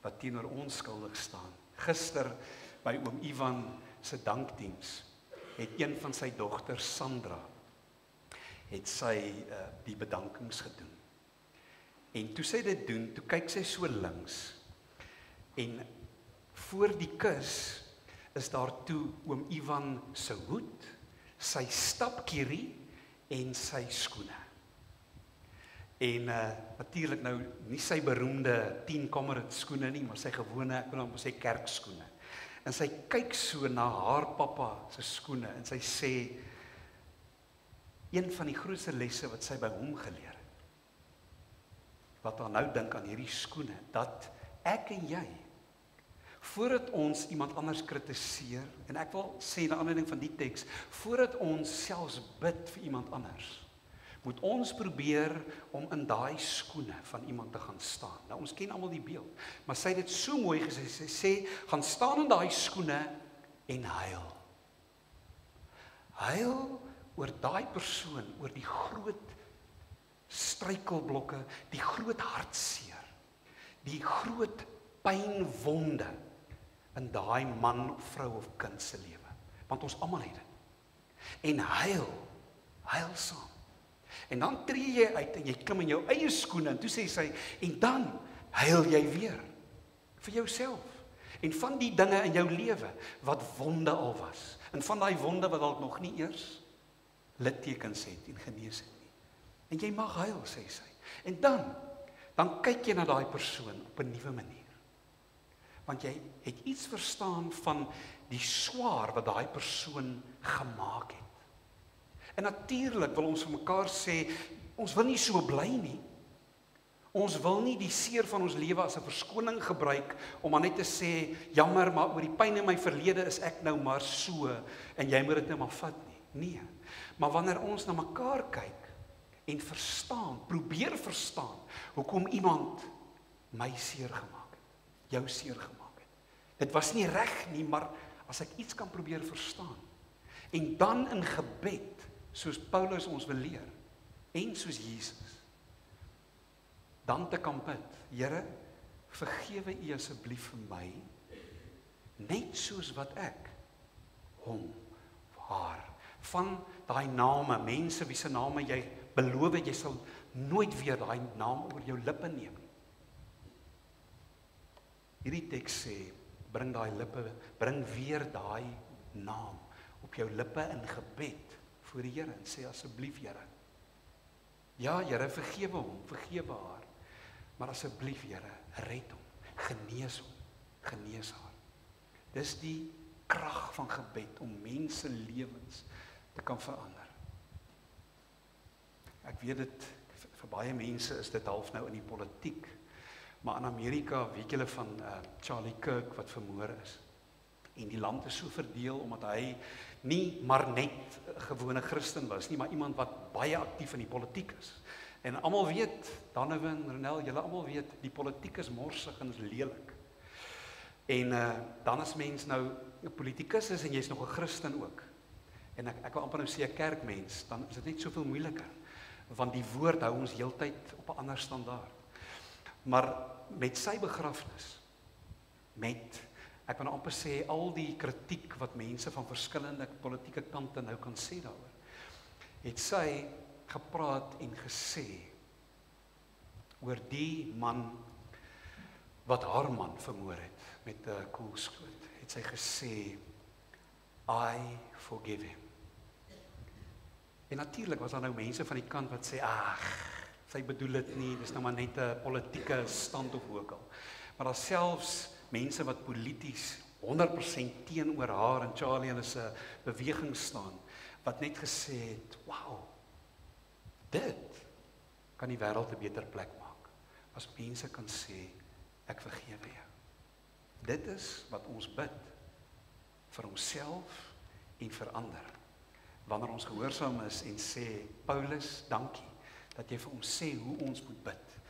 wat teenoor ons skuldig staan. Gister by oom Ivan se dankdiens het een van sy dogters, Sandra, het sy die bedankings gedoen. En toe sy dit doen, toe kyk sy so links en voor die kus is daar toe oom Ivan se hoed, sy stapkierie en sy skoene. En natuurlik nou nie sy beroemde 10 kamerat skoene nie, maar sy gewone, ek wil amper sê kerkskoene. En sy kyk so na haar pappa se skoene en sy sê, een van die grootste lesse wat sy by hom geleer het, wat haar nou dink aan hierdie skoene, dat ek en jy, voordat ons iemand anders kritiseer, en ek wil sê na aanleiding van die teks, voordat ons selfs bid vir iemand anders, moet ons probeer om in daai skoene van iemand te gaan staan. Nou ons ken almal die beeld, maar sy het dit so mooi gesê, sy sê, gaan staan in daai skoene en huil. Huil oor daai persoon, oor die groot struikelblokke, die groot hartseer, die groot pynwonde in daai man of vrou of kind se lewe. Want ons almal het dit. En huil saam. En dan tree jy uit en jy klim in jou eie skoene en toe sê sy, en dan huil jy weer vir jouself. En van die dinge in jou lewe wat wonde al was. En van daai wonde wat dalk nog nie eers littekens het en genees het nie. En jy mag huil, sê sy. En dan kyk jy na daai persoon op 'n nuwe manier. Want jy het iets verstaan van die swaar wat daai persoon gemaak het. En natuurlik wil ons vir mekaar sê, ons wil nie so bly nie. Ons wil nie die seer van ons lewe as 'n verskoning gebruik om maar net te sê, jammer, maar oor die pyn in my verlede is ek nou maar so en jy moet dit nou maar vat nie. Nee. Maar wanneer ons na mekaar kyk en verstaan, probeer verstaan hoekom iemand my seer gemaak het, jou seer gemaak het. Dit was nie reg nie, maar as ek iets kan probeer verstaan en dan in gebed, soos Paulus ons wil leer en soos Jesus, dan te kan bid, Here, vergewe U asseblief vir my, net soos wat ek hom, haar, van daai name, mense wie se name jy beloof het, jy sal nooit weer daai naam oor jou lippe neem nie. Hierdie teks sê, bring weer daai naam op jou lippe in gebed voor die Here en sê asseblief Here. Ja, Here, vergewe hom, vergewe haar. Maar asseblief Here, red hom, genees hom, genees haar. Dis die krag van gebed om mense lewens te kan verander. Ek weet dit, vir baie mense is dit half nou in die politiek, maar in Amerika weet julle van Charlie Kirk wat vermoor is. En die land is so verdeel omdat hy nie maar net 'n gewone Christen was nie, maar iemand wat baie aktief in die politiek is. En almal weet, Donovan, Renel, julle almal weet, die politiek is morsig en is lelik. En dan as mens nou 'n politikus is en jy's nog 'n Christen ook. En ek wil amper nou sê 'n kerkmens, dan is dit net soveel moeiliker. Want die woord hou ons heeltyd op 'n ander standaard. Maar met sy begrafnis, ek wil nou amper sê, al die kritiek wat mense van verskillende politieke kante nou kan sê daaroor, het sy gepraat en gesê oor die man wat haar man vermoor het met 'n koelskoot, het sy gesê, I forgive him. En natuurlik was daar nou mense van die kant wat sê, sy bedoel dit nie, dis nou maar net 'n politieke stand of ook al. Maar daar selfs mense wat polities 100% teenoor haar en Charlie hulle se beweging staan, wat net gesê het, wow, dit kan die wêreld 'n beter plek maak, as mense kan sê, ek vergewe jou. Dit is wat ons bid, vir onsself en vir ander. Wanneer ons gehoorsaam is en sê, Paulus, dankie, dat jy vir ons sê hoe ons moet bid.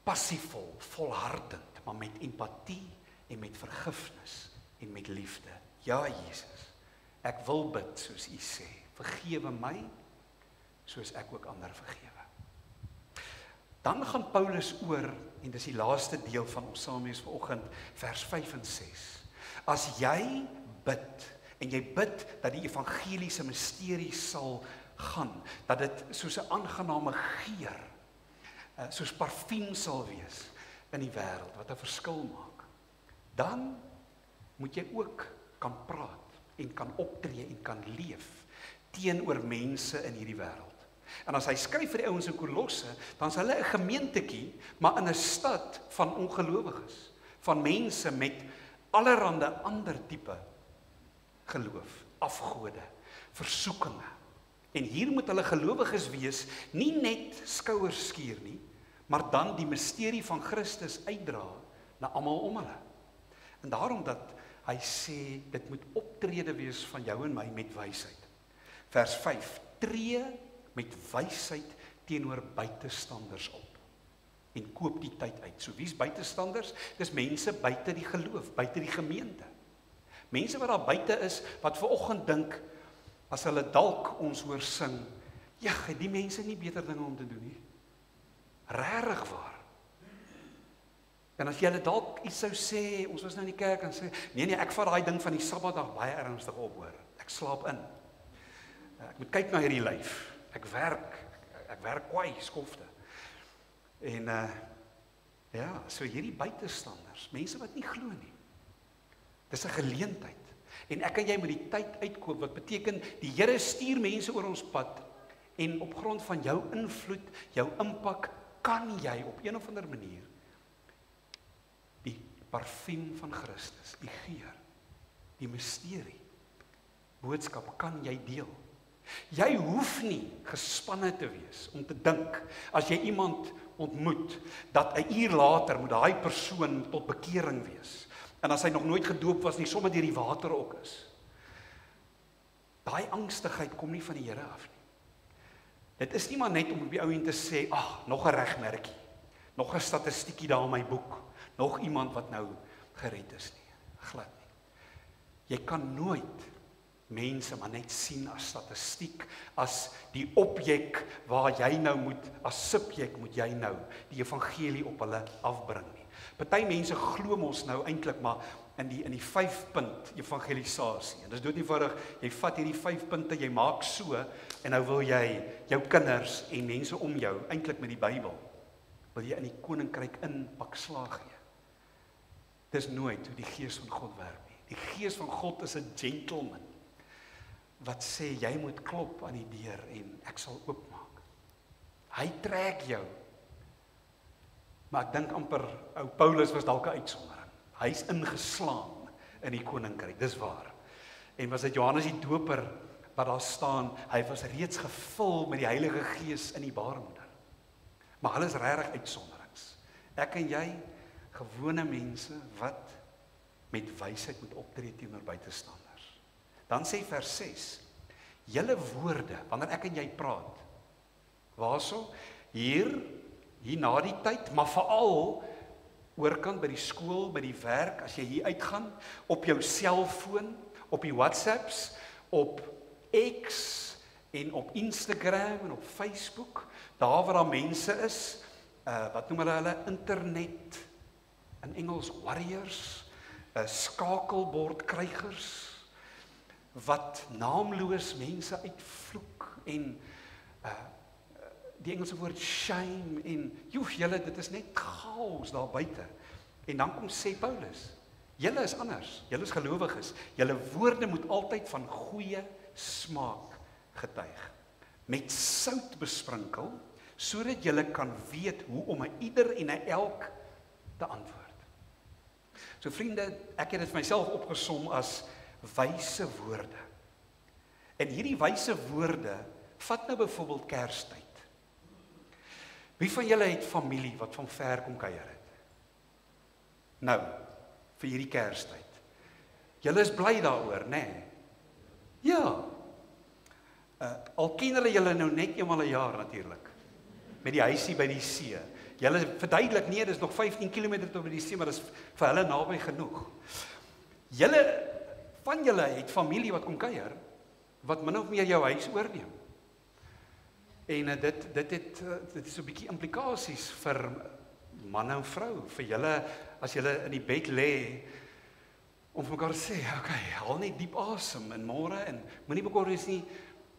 Passievol, volhardend, maar met empatie en met vergifnis en met liefde. Ja, Jesus, ek wil bid soos U sê, vergewe my, soos ek ook ander vergewe. Dan gaan Paulus oor, en dis die laaste deel van ons saamlees vanoggend, vers 5 en 6. As jy bid, en jy bid dat die evangeliese misterie sal gaan, dat dit soos 'n aangename geur, soos parfuum sal wees in die wêreld, wat 'n verskil maak, dan moet jy ook kan praat, en kan optree, en kan leef, teenoor mense in hierdie wêreld. En as hy skryf vir die ouens in Kolosse, dan is hulle 'n gemeentetjie, maar in 'n stad van ongelowiges, van mense met allerhande ander tipe geloof, afgode, versoekinge. En hier moet hulle gelowiges wees, nie net skouers skuur nie, maar dan die misterie van Christus uitdra na almal om hulle. En daarom dat hy sê, dit moet optrede wees van jou en my met wysheid. Vers 5, tree met wysheid teenoor buitestanders op, en koop die tyd uit. So wie's buitestanders? Dis mense buite die geloof, buite die gemeente. Mense wat daar buite is, wat vanoggend dink, as hulle dalk ons hoor sing, ja, die mense nie beter dinge om te doen nie. Regtig waar. En as jy dalk iets sou sê, ons was nou in die kerk en sê, nee, ek vat daai ding van die Sabbatdag baie ernstig op, hoor. Ek slaap in. Ek moet kyk na hierdie lyf. Ek werk kwai, skofte. En ja, so hierdie buitestanders, mense wat nie glo nie. Dis 'n geleentheid. En ek en jy moet die tyd uitkoop, wat beteken, die Here stuur mense oor ons pad, en op grond van jou invloed, jou impak, kan jy op een of ander manier die parfuum van Christus, die geur, die misterie, boodskap kan jy deel. Jy hoef nie gespanne te wees om te dink, as jy iemand ontmoet, dat 'n uur later moet daai persoon tot bekering wees. En as hy nog nooit gedoop was nie, sommer deur die water ook is. Daai angstigheid kom nie van die Here af nie. Dit is nie maar net om op die ou end te sê, nog 'n regmerkie, nog 'n statistiekie daar in my boek, nog iemand wat nou gered is nie. Glad nie. Jy kan nooit mense maar net sien as statistiek, as die objek waar jy nou moet, as subjek moet jy nou die evangelie op hulle afbring nie. Party mense glo ons nou eintlik maar in die 5-punt evangelisasie. En dis dood eenvoudig, jy vat hierdie 5 punte, jy maak so, en nou wil jy jou kinders en mense om jou, eintlik met die Bybel, wil jy in die koninkryk inpak slaag gee. Dis nooit hoe die Gees van God werk nie. Die Gees van God is 'n gentleman, wat sê, jy moet klop aan die deur en ek sal oopmaak. Hy trek jou. Maar ek dink amper, ou Paulus was dalk 'n uitsondering. Hy's ingeslaan in die koninkryk, dis waar. En was dit Johannes die Doper, wat daar staan, hy was reeds gevul met die Heilige Gees in die baarmoeder. Maar hulle is regtig uitsonderings. Ek en jy, gewone mense, wat met wysheid moet optree teenoor buitestanders. Dan sê vers 6, julle woorde, wanneer ek en jy praat, waarso, hier na die tyd, maar veral oorkant by die skool, by die werk, as jy hier uitgaan, op jou selfoon, op die WhatsApps, op X en op Instagram en op Facebook, daar waar daar mense is, wat noem hulle internet, in Engels warriors, skakelbordkrygers, wat naamloos mense uitvloek en die Engelse woord shame en julle, dit is net chaos daar buite. En dan kom sê Paulus, julle is anders, julle is gelowiges, julle woorde moet altyd van goeie smaak getuig, met sout besprinkel, sodat julle kan weet hoe om 'n ieder en 'n elk te antwoord. So vriende, ek het dit vir myself opgesom as wyse woorde. En hierdie wyse woorde, vat nou byvoorbeeld Kerstyd. Wie van julle het familie wat van ver kom kuier het? Nou, vir hierdie Kerstyd. Julle is bly daaroor, nê? Nee? Ja. Al ken hulle julle nou net eenmal 'n jaar natuurlik. Met die huisie by die see. Julle verduidelik, nee, dis nog 15 km tot by die see, maar dis vir hulle naby genoeg. Van julle het familie wat kom kuier, wat min of meer jou huis oorneem. En dit is so 'n bietjie implikasies vir man en vrou, vir julle, as julle in die bed lê, om vir mekaar te sê, okay, haal net diep asem en môre, en moenie bekommerd wees nie,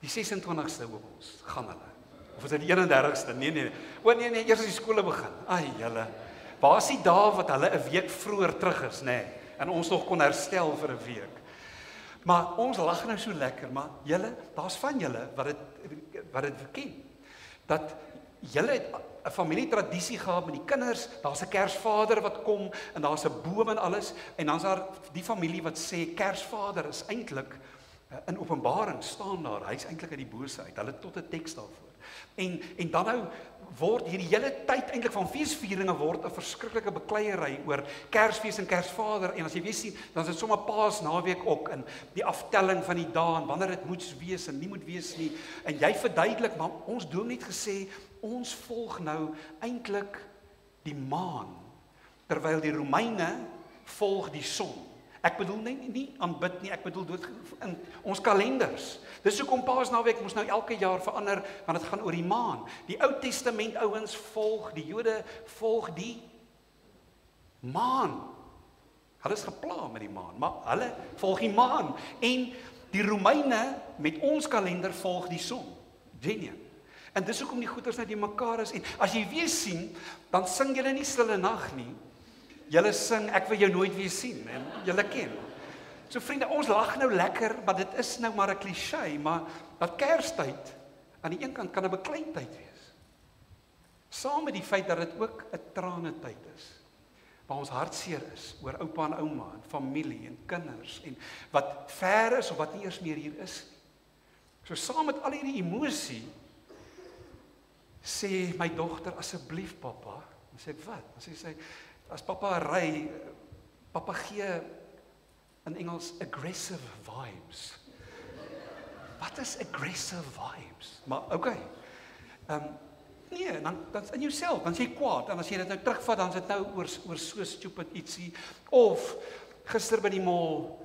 die 26ste hoop ons, gaan hulle. Of is dit die 31ste? Nee. Eers as die skole begin. Ai, julle. Waar is die dae wat hulle 'n week vroeër terug is, nê? En ons nog kon herstel vir 'n week. Maar ons lag nou so lekker, maar julle, daar's van julle wat dit ken. Dat julle het 'n familietradisie gehad met die kinders, daar's 'n Kersvader wat kom en daar's 'n boom en alles, en dan's daar die familie wat sê Kersvader is eintlik in Openbaring staan daar, hy's eintlik uit die bose uit. Hulle het tot 'n teks daarvoor. En dan nou word hierdie hele tyd eintlik van feesvieringe word 'n verskriklike bekleierery oor Kersfees en Kersvader, en as jy weer sien, dan is dit sommer Paasnaweek ook, en die aftelling van die dae en wanneer dit moet wees en nie moet wees nie. En jy verduidelik, maar ons dominee het gesê ons volg nou eintlik die maan, terwyl die Romeine volg die son. Ek bedoel nie aanbid nie, ek bedoel in ons kalenders. Dis hoekom Paasnaweek moes nou elke jaar verander, want dit gaan oor die maan. Die Ou Testament ouens volg, die Jode volg die maan. Hulle is gepla met die maan, maar hulle volg die maan. En die Romeine met ons kalender volg die son. Genius. En dis hoekom die goeters net die mekaar is. En as jy weer sien, dan sing julle nie Stille Nag nie. Julle sing, ek wil jou nooit weer sien, en julle ken. So vriende, ons lag nou lekker, maar dit is nou maar 'n cliché, maar dat Kerstyd aan die een kant kan 'n bekleintyd wees. Saam met die feit dat dit ook 'n tranetyd is, waar ons hartseer is oor oupa en ouma, en familie en kinders, en wat ver is of wat nie eers meer hier is nie. So saam met al hierdie emosie, sê my dogter, asseblief pappa, dan sê ek wat? Dan sê sy, as pappa ry, pappa gee in Engels aggressive vibes. Wat is aggressive vibes? Maar okay. Nee, dan in jouself, dan is jy kwaad, en as jy dit nou terugvat, dan is dit nou oor so stupid ietsie, of gister by die mall,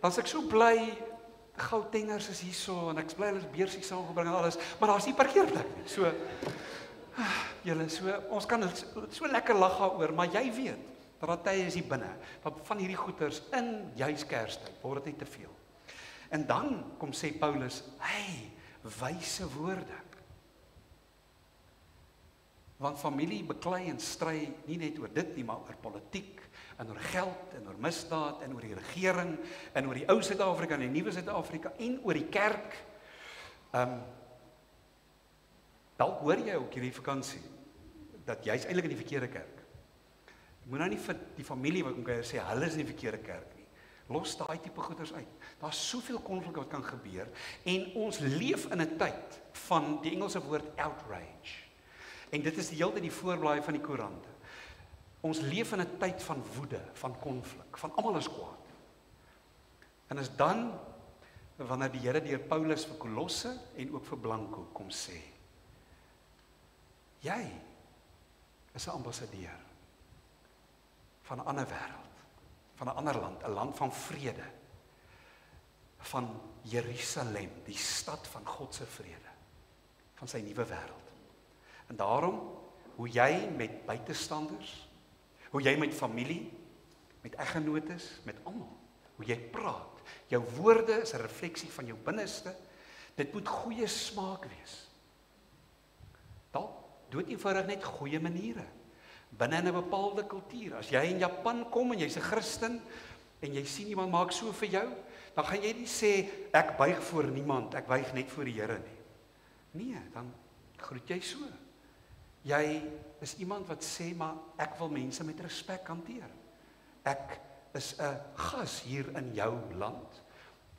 dan is ek so bly, Gautengers is hierso, en ek is bly hulle is beursie saamgebring en alles, maar daar is nie parkeerplek nie, so, julle, ons kan so lekker lag daaroor, maar jy weet, dat daar tye is hier binne, van hierdie goeters, in juis Kerstyd, word dit net te veel. En dan kom sê Paulus, hey, wyse woorde. Want familie beklei en stry nie net oor dit nie, maar oor politiek, en oor geld, en oor misdaad, en oor die regering, en oor die ou Suid-Afrika en die nuwe Suid-Afrika, en oor die kerk. Dalk hoor jy ook hierdie vakansie, dat jy is eintlik in die verkeerde kerk. Jy moet nou nie vir die familie wat kom kuier sê, hulle is in die verkeerde kerk nie. Los daai tipe goeders uit. Daar is soveel konflik wat kan gebeur, en ons leef in 'n tyd van die Engelse woord outrage. En dit is die hele tyd die voorblaai van die koerante. Ons leef in 'n tyd van woede, van konflik, van almal is kwaad. En is dan, wanneer die Here deur Paulus vir Kolosse en ook vir Blanco kom sê, jy is 'n ambassadeur van 'n ander wêreld, van 'n ander land, 'n land van vrede, van Jerusalem, die stad van God se vrede, van sy nuwe wêreld. En daarom, hoe jy met buitestanders, hoe jy met familie, met eggenotes, met almal, hoe jy praat, jou woorde is 'n refleksie van jou binneste, dit moet goeie smaak wees. Dalk dood eenvoudig net goeie maniere, binne in 'n bepaalde kultuur. As jy in Japan kom en jy's 'n Christen, en jy sien iemand maak so vir jou, dan gaan jy nie sê, ek buig voor niemand, ek buig net voor die Here nie. Nee, dan groet jy so. Jy is iemand wat sê, maar ek wil mense met respek hanteer. Ek is 'n gas hier in jou land,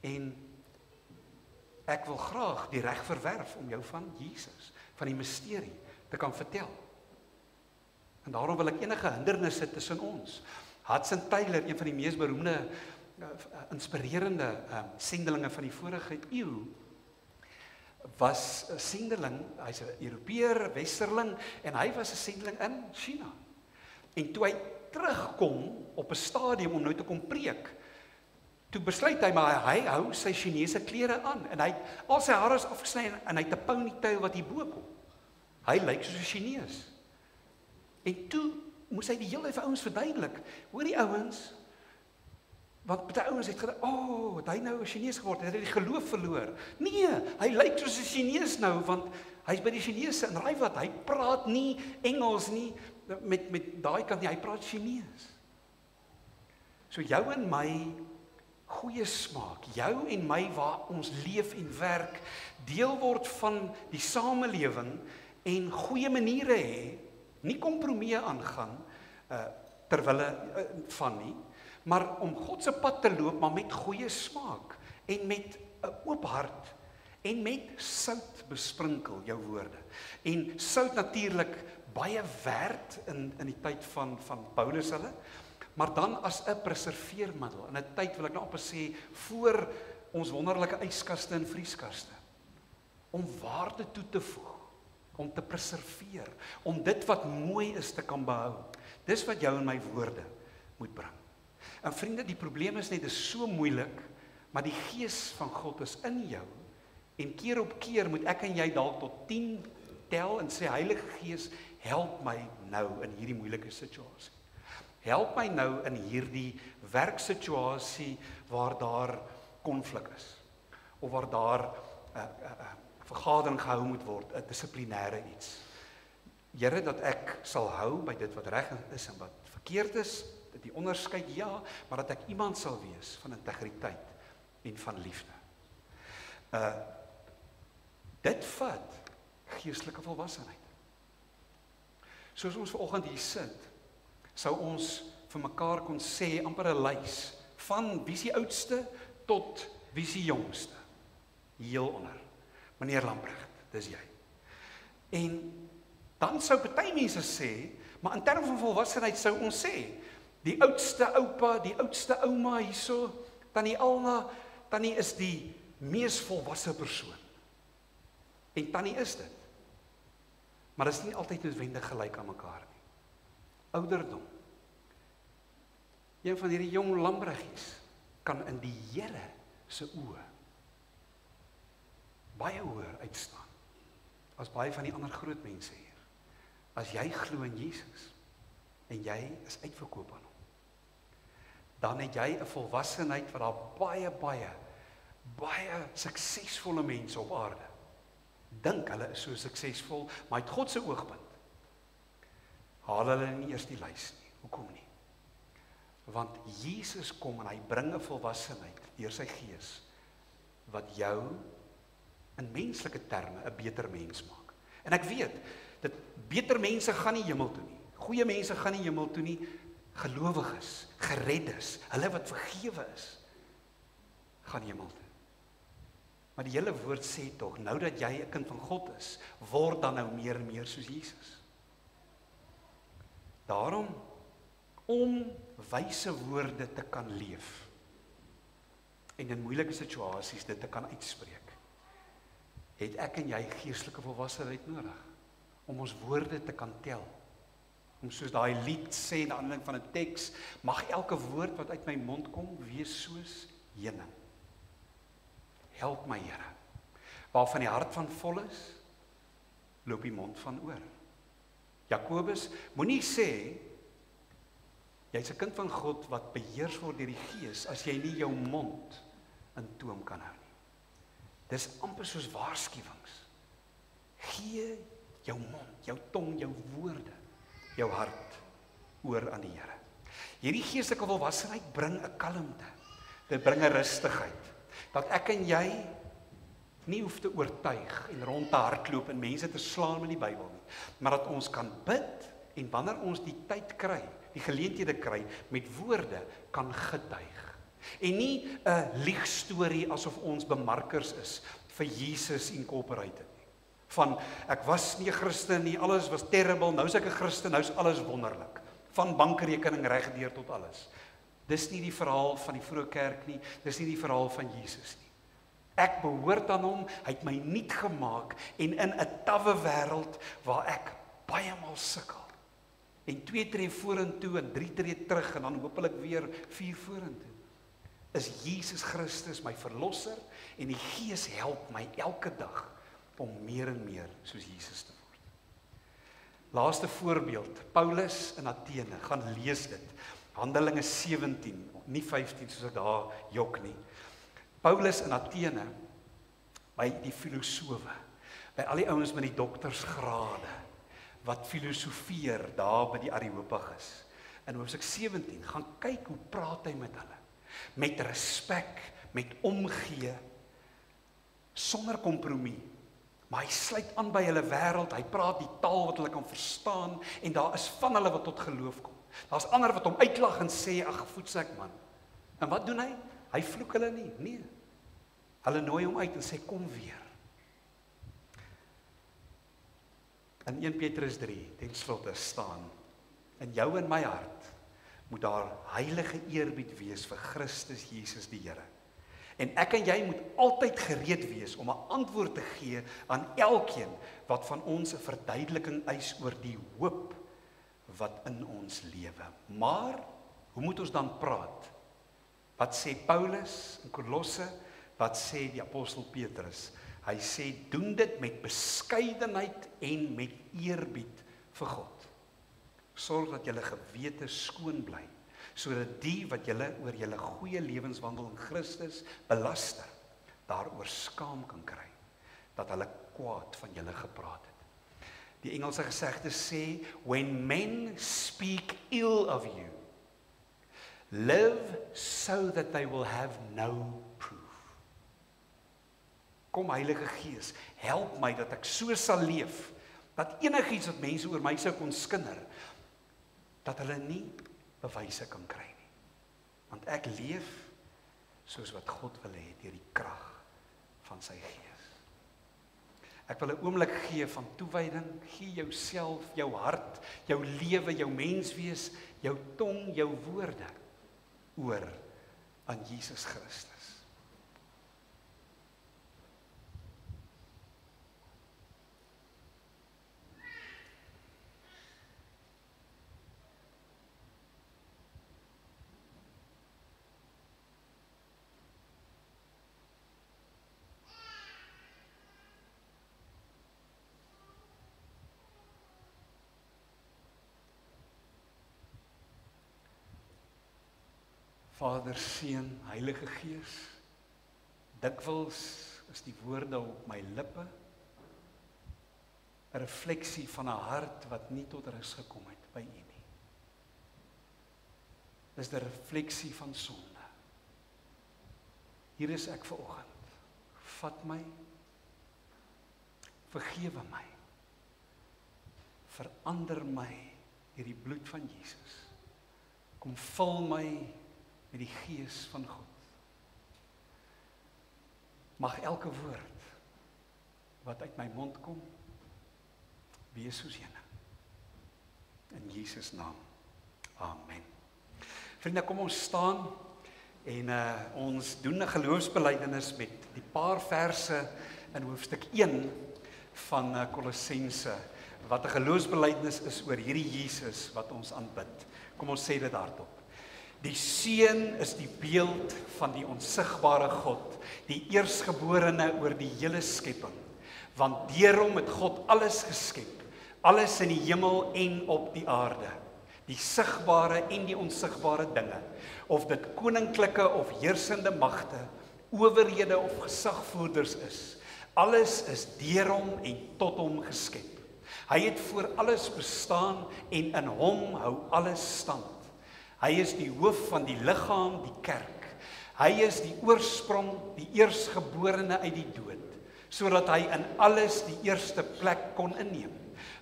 en ek wil graag die reg verwerf om jou van Jesus, van die misterie, te kan vertel. En daarom wil ek enige hindernisse tussen ons. Hudson Taylor, een van die mees beroemde, inspirerende sendelinge van die vorige eeu, was 'n sendeling, hy's 'n Europeër, Westerling, en hy was 'n sendeling in China. En toe hy terugkom op 'n stadium om nou te kom preek, toe besluit hy, maar hy hou sy Chinese klere aan, en hy al sy hare is afgesny, en hy het 'n ponytail wat hier bo kom. Hy lyk soos 'n Chinees. En toe moes hy die hele vir ouens verduidelik, hoor die ouens, want baie ouens het gedink, het hy nou 'n Chinees geword, het hy die geloof verloor. Nee, hy lyk soos 'n Chinees nou, want hy's by die Chinese, en raai wat, hy praat nie Engels nie, met daai kant nie, hy praat Chinees. So jou en my goeie smaak, jou en my waar ons leef en werk, deel word van die samelewing, en goeie maniere hê, nie kompromie aangaan, terwille van nie, maar om God se pad te loop, maar met goeie smaak, en met 'n oop hart, en met sout besprinkel jou woorde. En sout natuurlik baie werd in die tyd van Paulus hulle, maar dan as 'n preserveermiddel, in 'n tyd wil ek nou amper sê, voor ons wonderlike yskaste en vrieskaste, om waarde toe te voeg, om te preserveer, om dit wat mooi is te kan behou. Dis wat jou en my woorde moet bring. En vriende, die probleem is net, dit is so moeilik, maar die gees van God is in jou, en keer op keer moet ek en jy dalk tot 10 tel, en sê, Heilige Gees, help my nou in hierdie moeilike situasie. Help my nou in hierdie werksituasie waar daar konflik is, of waar daar vergadering gehou moet word, 'n dissiplinêre iets. Here, dat ek sal hou by dit wat reg is en wat verkeerd is, die onderskeid ja, maar dat ek iemand sal wees van integriteit en van liefde. Dit vat geestelike volwassenheid. Soos ons vanoggend hier sit, sou ons vir mekaar kon sê, amper 'n lys, van wie is die oudste tot wie is die jongste. Heel onder. Meneer Lamprecht, dis jy. En Dan sou party mense sê, maar in terme van volwassenheid sou ons sê, die oudste oupa, die oudste ouma hierso, tannie Alna, tannie is die mees volwasse persoon. En tannie is dit. Maar dit is nie altyd noodwendig gelyk aan mekaar nie. Ouderdom. Een van hierdie jong lambriggies kan in die Here se oë baie hoër uitstaan as baie van die ander groot mense hier. As jy glo in Jesus en jy is uitverkoop aan hom, dan het jy 'n volwassenheid wat daar baie suksesvolle mense op aarde dink hulle is so suksesvol, maar uit God se oogpunt haal hulle nie eers die lys nie. Hoekom nie? Want Jesus kom en hy bring 'n volwassenheid deur sy gees wat jou in menslike terme 'n beter mens maak. En ek weet, dat beter mense gaan nie hemel toe nie. Goeie mense gaan nie hemel toe nie. Gelowiges, gereddes, hulle wat vergewe is, gaan hemel toe. Maar die hele woord sê tog, nou dat jy 'n kind van God is, word dan nou meer en meer soos Jesus. Daarom, om wyse woorde te kan leef, en in moeilike situasies dit te kan uitspreek, het ek en jy geestelike volwassenheid nodig, om ons woorde te kan tel. Om soos daai lied sê, na aanleiding van 'n teks, mag elke woord wat uit my mond kom, wees soos heuning. Help my, Here. Waarvan die hart van vol is, loop die mond van oor. Jakobus, moenie sê, jy's 'n kind van God wat beheers word deur die Gees, as jy nie jou mond in toom kan hou nie. Dis amper soos waarskuwings. Gee jou mond, jou tong, jou woorde, jou hart oor aan die Here. Hierdie geestelike volwassenheid bring 'n kalmte. Dit bring 'n rustigheid. Dat ek en jy nie hoef te oortuig en rond te hardloop en mense te slaan met die Bybel nie, maar dat ons kan bid en wanneer ons die tyd kry, die geleenthede kry, met woorde kan getuig. En nie 'n liegstorie asof ons bemarkers is vir Jesus Incorporated nie. Van, ek was nie 'n Christen nie, alles was terrible, nou is ek 'n Christen, nou is alles wonderlik. Van bankrekening regdeur tot alles. Dis nie die verhaal van die vroeë kerk nie, dis nie die verhaal van Jesus nie. Ek behoort aan hom, hy het my nuut gemaak en in 'n tawwe wêreld waar ek baie maal sukkel. En 2 tree vorentoe en 3 tree terug en dan hopelik weer 4 vorentoe. Is Jesus Christus my verlosser en die Gees help my elke dag om meer en meer soos Jesus te word. Laaste voorbeeld, Paulus in Athene, gaan lees dit. Handelinge 17, nie 15 soos ek daar jok nie. Paulus in Athene, by die filosowe, by al die ouens met die doktersgrade, wat filosofeer daar by die Areopagus. In hoofstuk 17, gaan kyk hoe praat hy met hulle. Met respek, met omgee, sonder kompromie. Maar hy sluit aan by hulle wêreld, hy praat die taal wat hulle kan verstaan, en daar is van hulle wat tot geloof kom. Daar's ander wat hom uitlag en sê, ag, voetsek man. En wat doen hy? Hy vloek hulle nie, nee. Hulle nooi hom uit en sê, kom weer. In 1 Petrus 3, ten slotte staan, in jou en my hart, moet daar heilige eerbied wees vir Christus Jesus die Here. En ek en jy moet altyd gereed wees om 'n antwoord te gee aan elkeen wat van ons 'n verduideliking eis oor die hoop wat in ons lewe. Maar, hoe moet ons dan praat? Wat sê Paulus in Kolosse? Wat sê die apostel Petrus? Hy sê, doen dit met beskeidenheid en met eerbied vir God. Sorg dat julle gewete skoon bly, sodat die wat julle oor julle goeie lewenswandel in Christus belaster, daaroor skaam kan kry, dat hulle kwaad van julle gepraat het. Die Engelse gesegde sê, when men speak ill of you, live so that they will have no proof. Kom Heilige Gees, help my dat ek so sal leef, dat enigiets wat mense oor my sou kon skinder, dat hulle nie bewyse kan kry nie. Want ek leef soos wat God wil hê deur die krag van sy Gees. Ek wil 'n oomblik gee van toewyding. Gee jouself, jou hart, jou lewe, jou menswees, jou tong, jou woorde oor aan Jesus Christus. Vader, Seun, Heilige Gees, dikwels is die woorde op my lippe 'n refleksie van 'n hart wat nie tot rus gekom het by U nie. Dis 'n refleksie van sonde. Hier is ek vanoggend. Vat my, vergewe my, verander my deur die bloed van Jesus. Kom vul my met die Gees van God. Mag elke woord wat uit my mond kom, wees soos Jene. In Jesus naam. Amen. Vriende, kom ons staan en ons doen 'n geloofsbelijdenis met die paar verse in hoofstuk 1 van Kolossense, wat 'n geloofsbelijdenis is oor hierdie Jesus wat ons aanbid. Kom ons sê dit hardop. Die Seun is die beeld van die onsigbare God, die eersgeborene oor die hele skepping. Want deur hom het God alles geskep, alles in die hemel en op die aarde, die sigbare en die onsigbare dinge, of dit koninklike of heersende magte, owerhede of gesagvoerders is. Alles is deur hom en tot hom geskep. Hy het voor alles bestaan en in hom hou alles stand. Hy is die hoof van die liggaam, die kerk. Hy is die oorsprong, die eersgeborene uit die dood, sodat hy in alles die eerste plek kon inneem.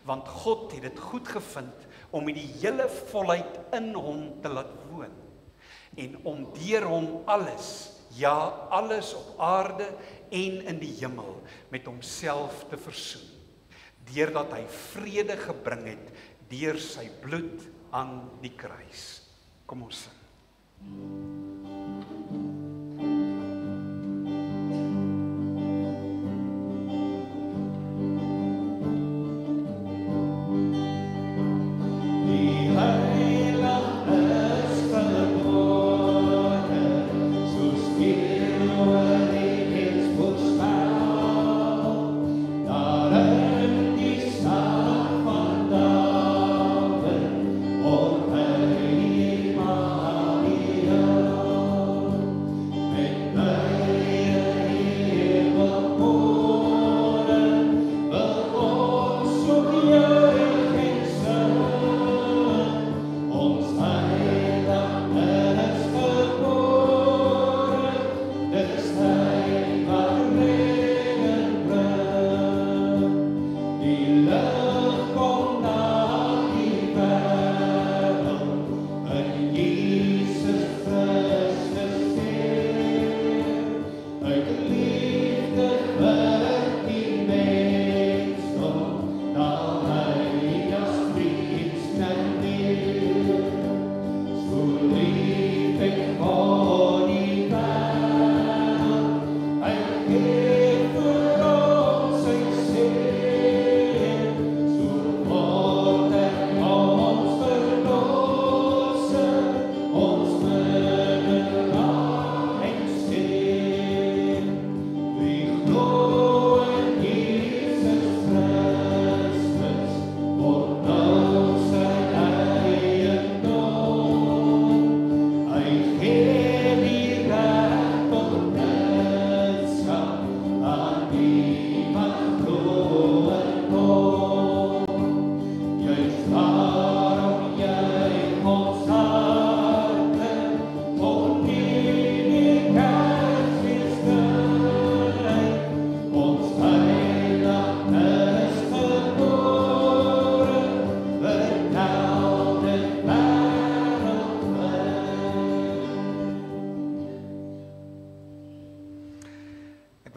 Want God het dit goed gevind om met die hele volheid in hom te laat woon. En om deur hom alles, ja alles op aarde en in die hemel, met homself te versoen. Deurdat hy vrede gebring het, deur sy bloed aan die kruis. Kom ons sing. Maria.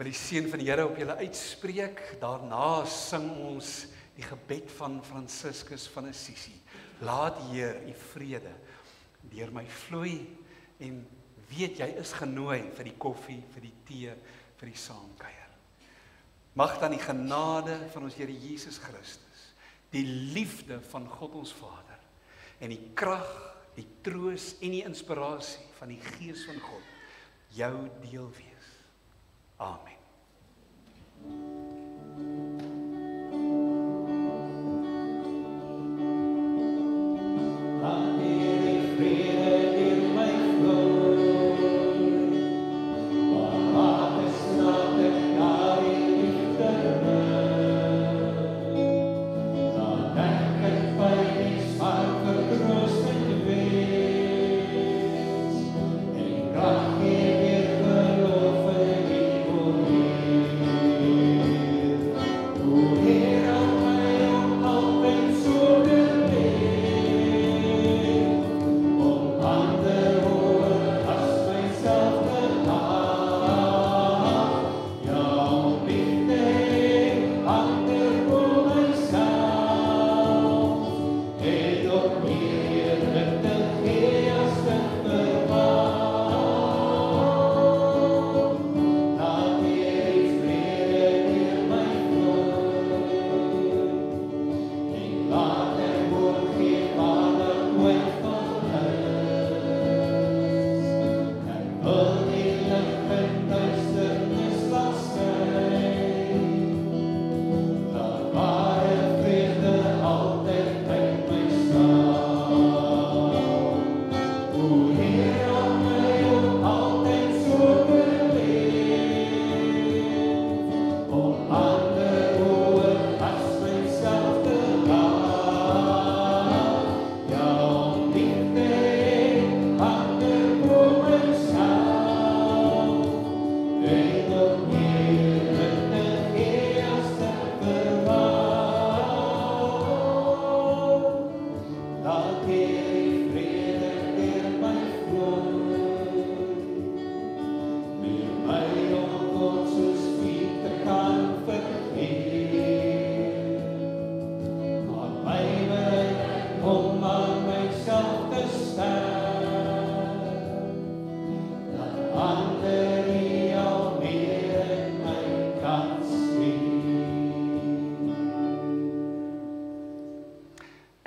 wil die seën van die Here op julle uitspreek. Daarna sing ons die gebed van Franciscus van Assisi. Laat die Heer u vrede deur my vloei en weet jy is genooi vir die koffie, vir die tee, vir die saamkuier. Mag dan die genade van ons Here Jesus Christus, die liefde van God ons Vader en die krag, die troos en die inspirasie van die Gees van God jou deel wees. Amen.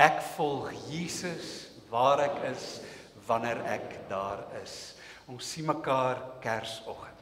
Ek volg Jesus waar ek is, wanneer ek daar is. Ons sien mekaar Kersoggend.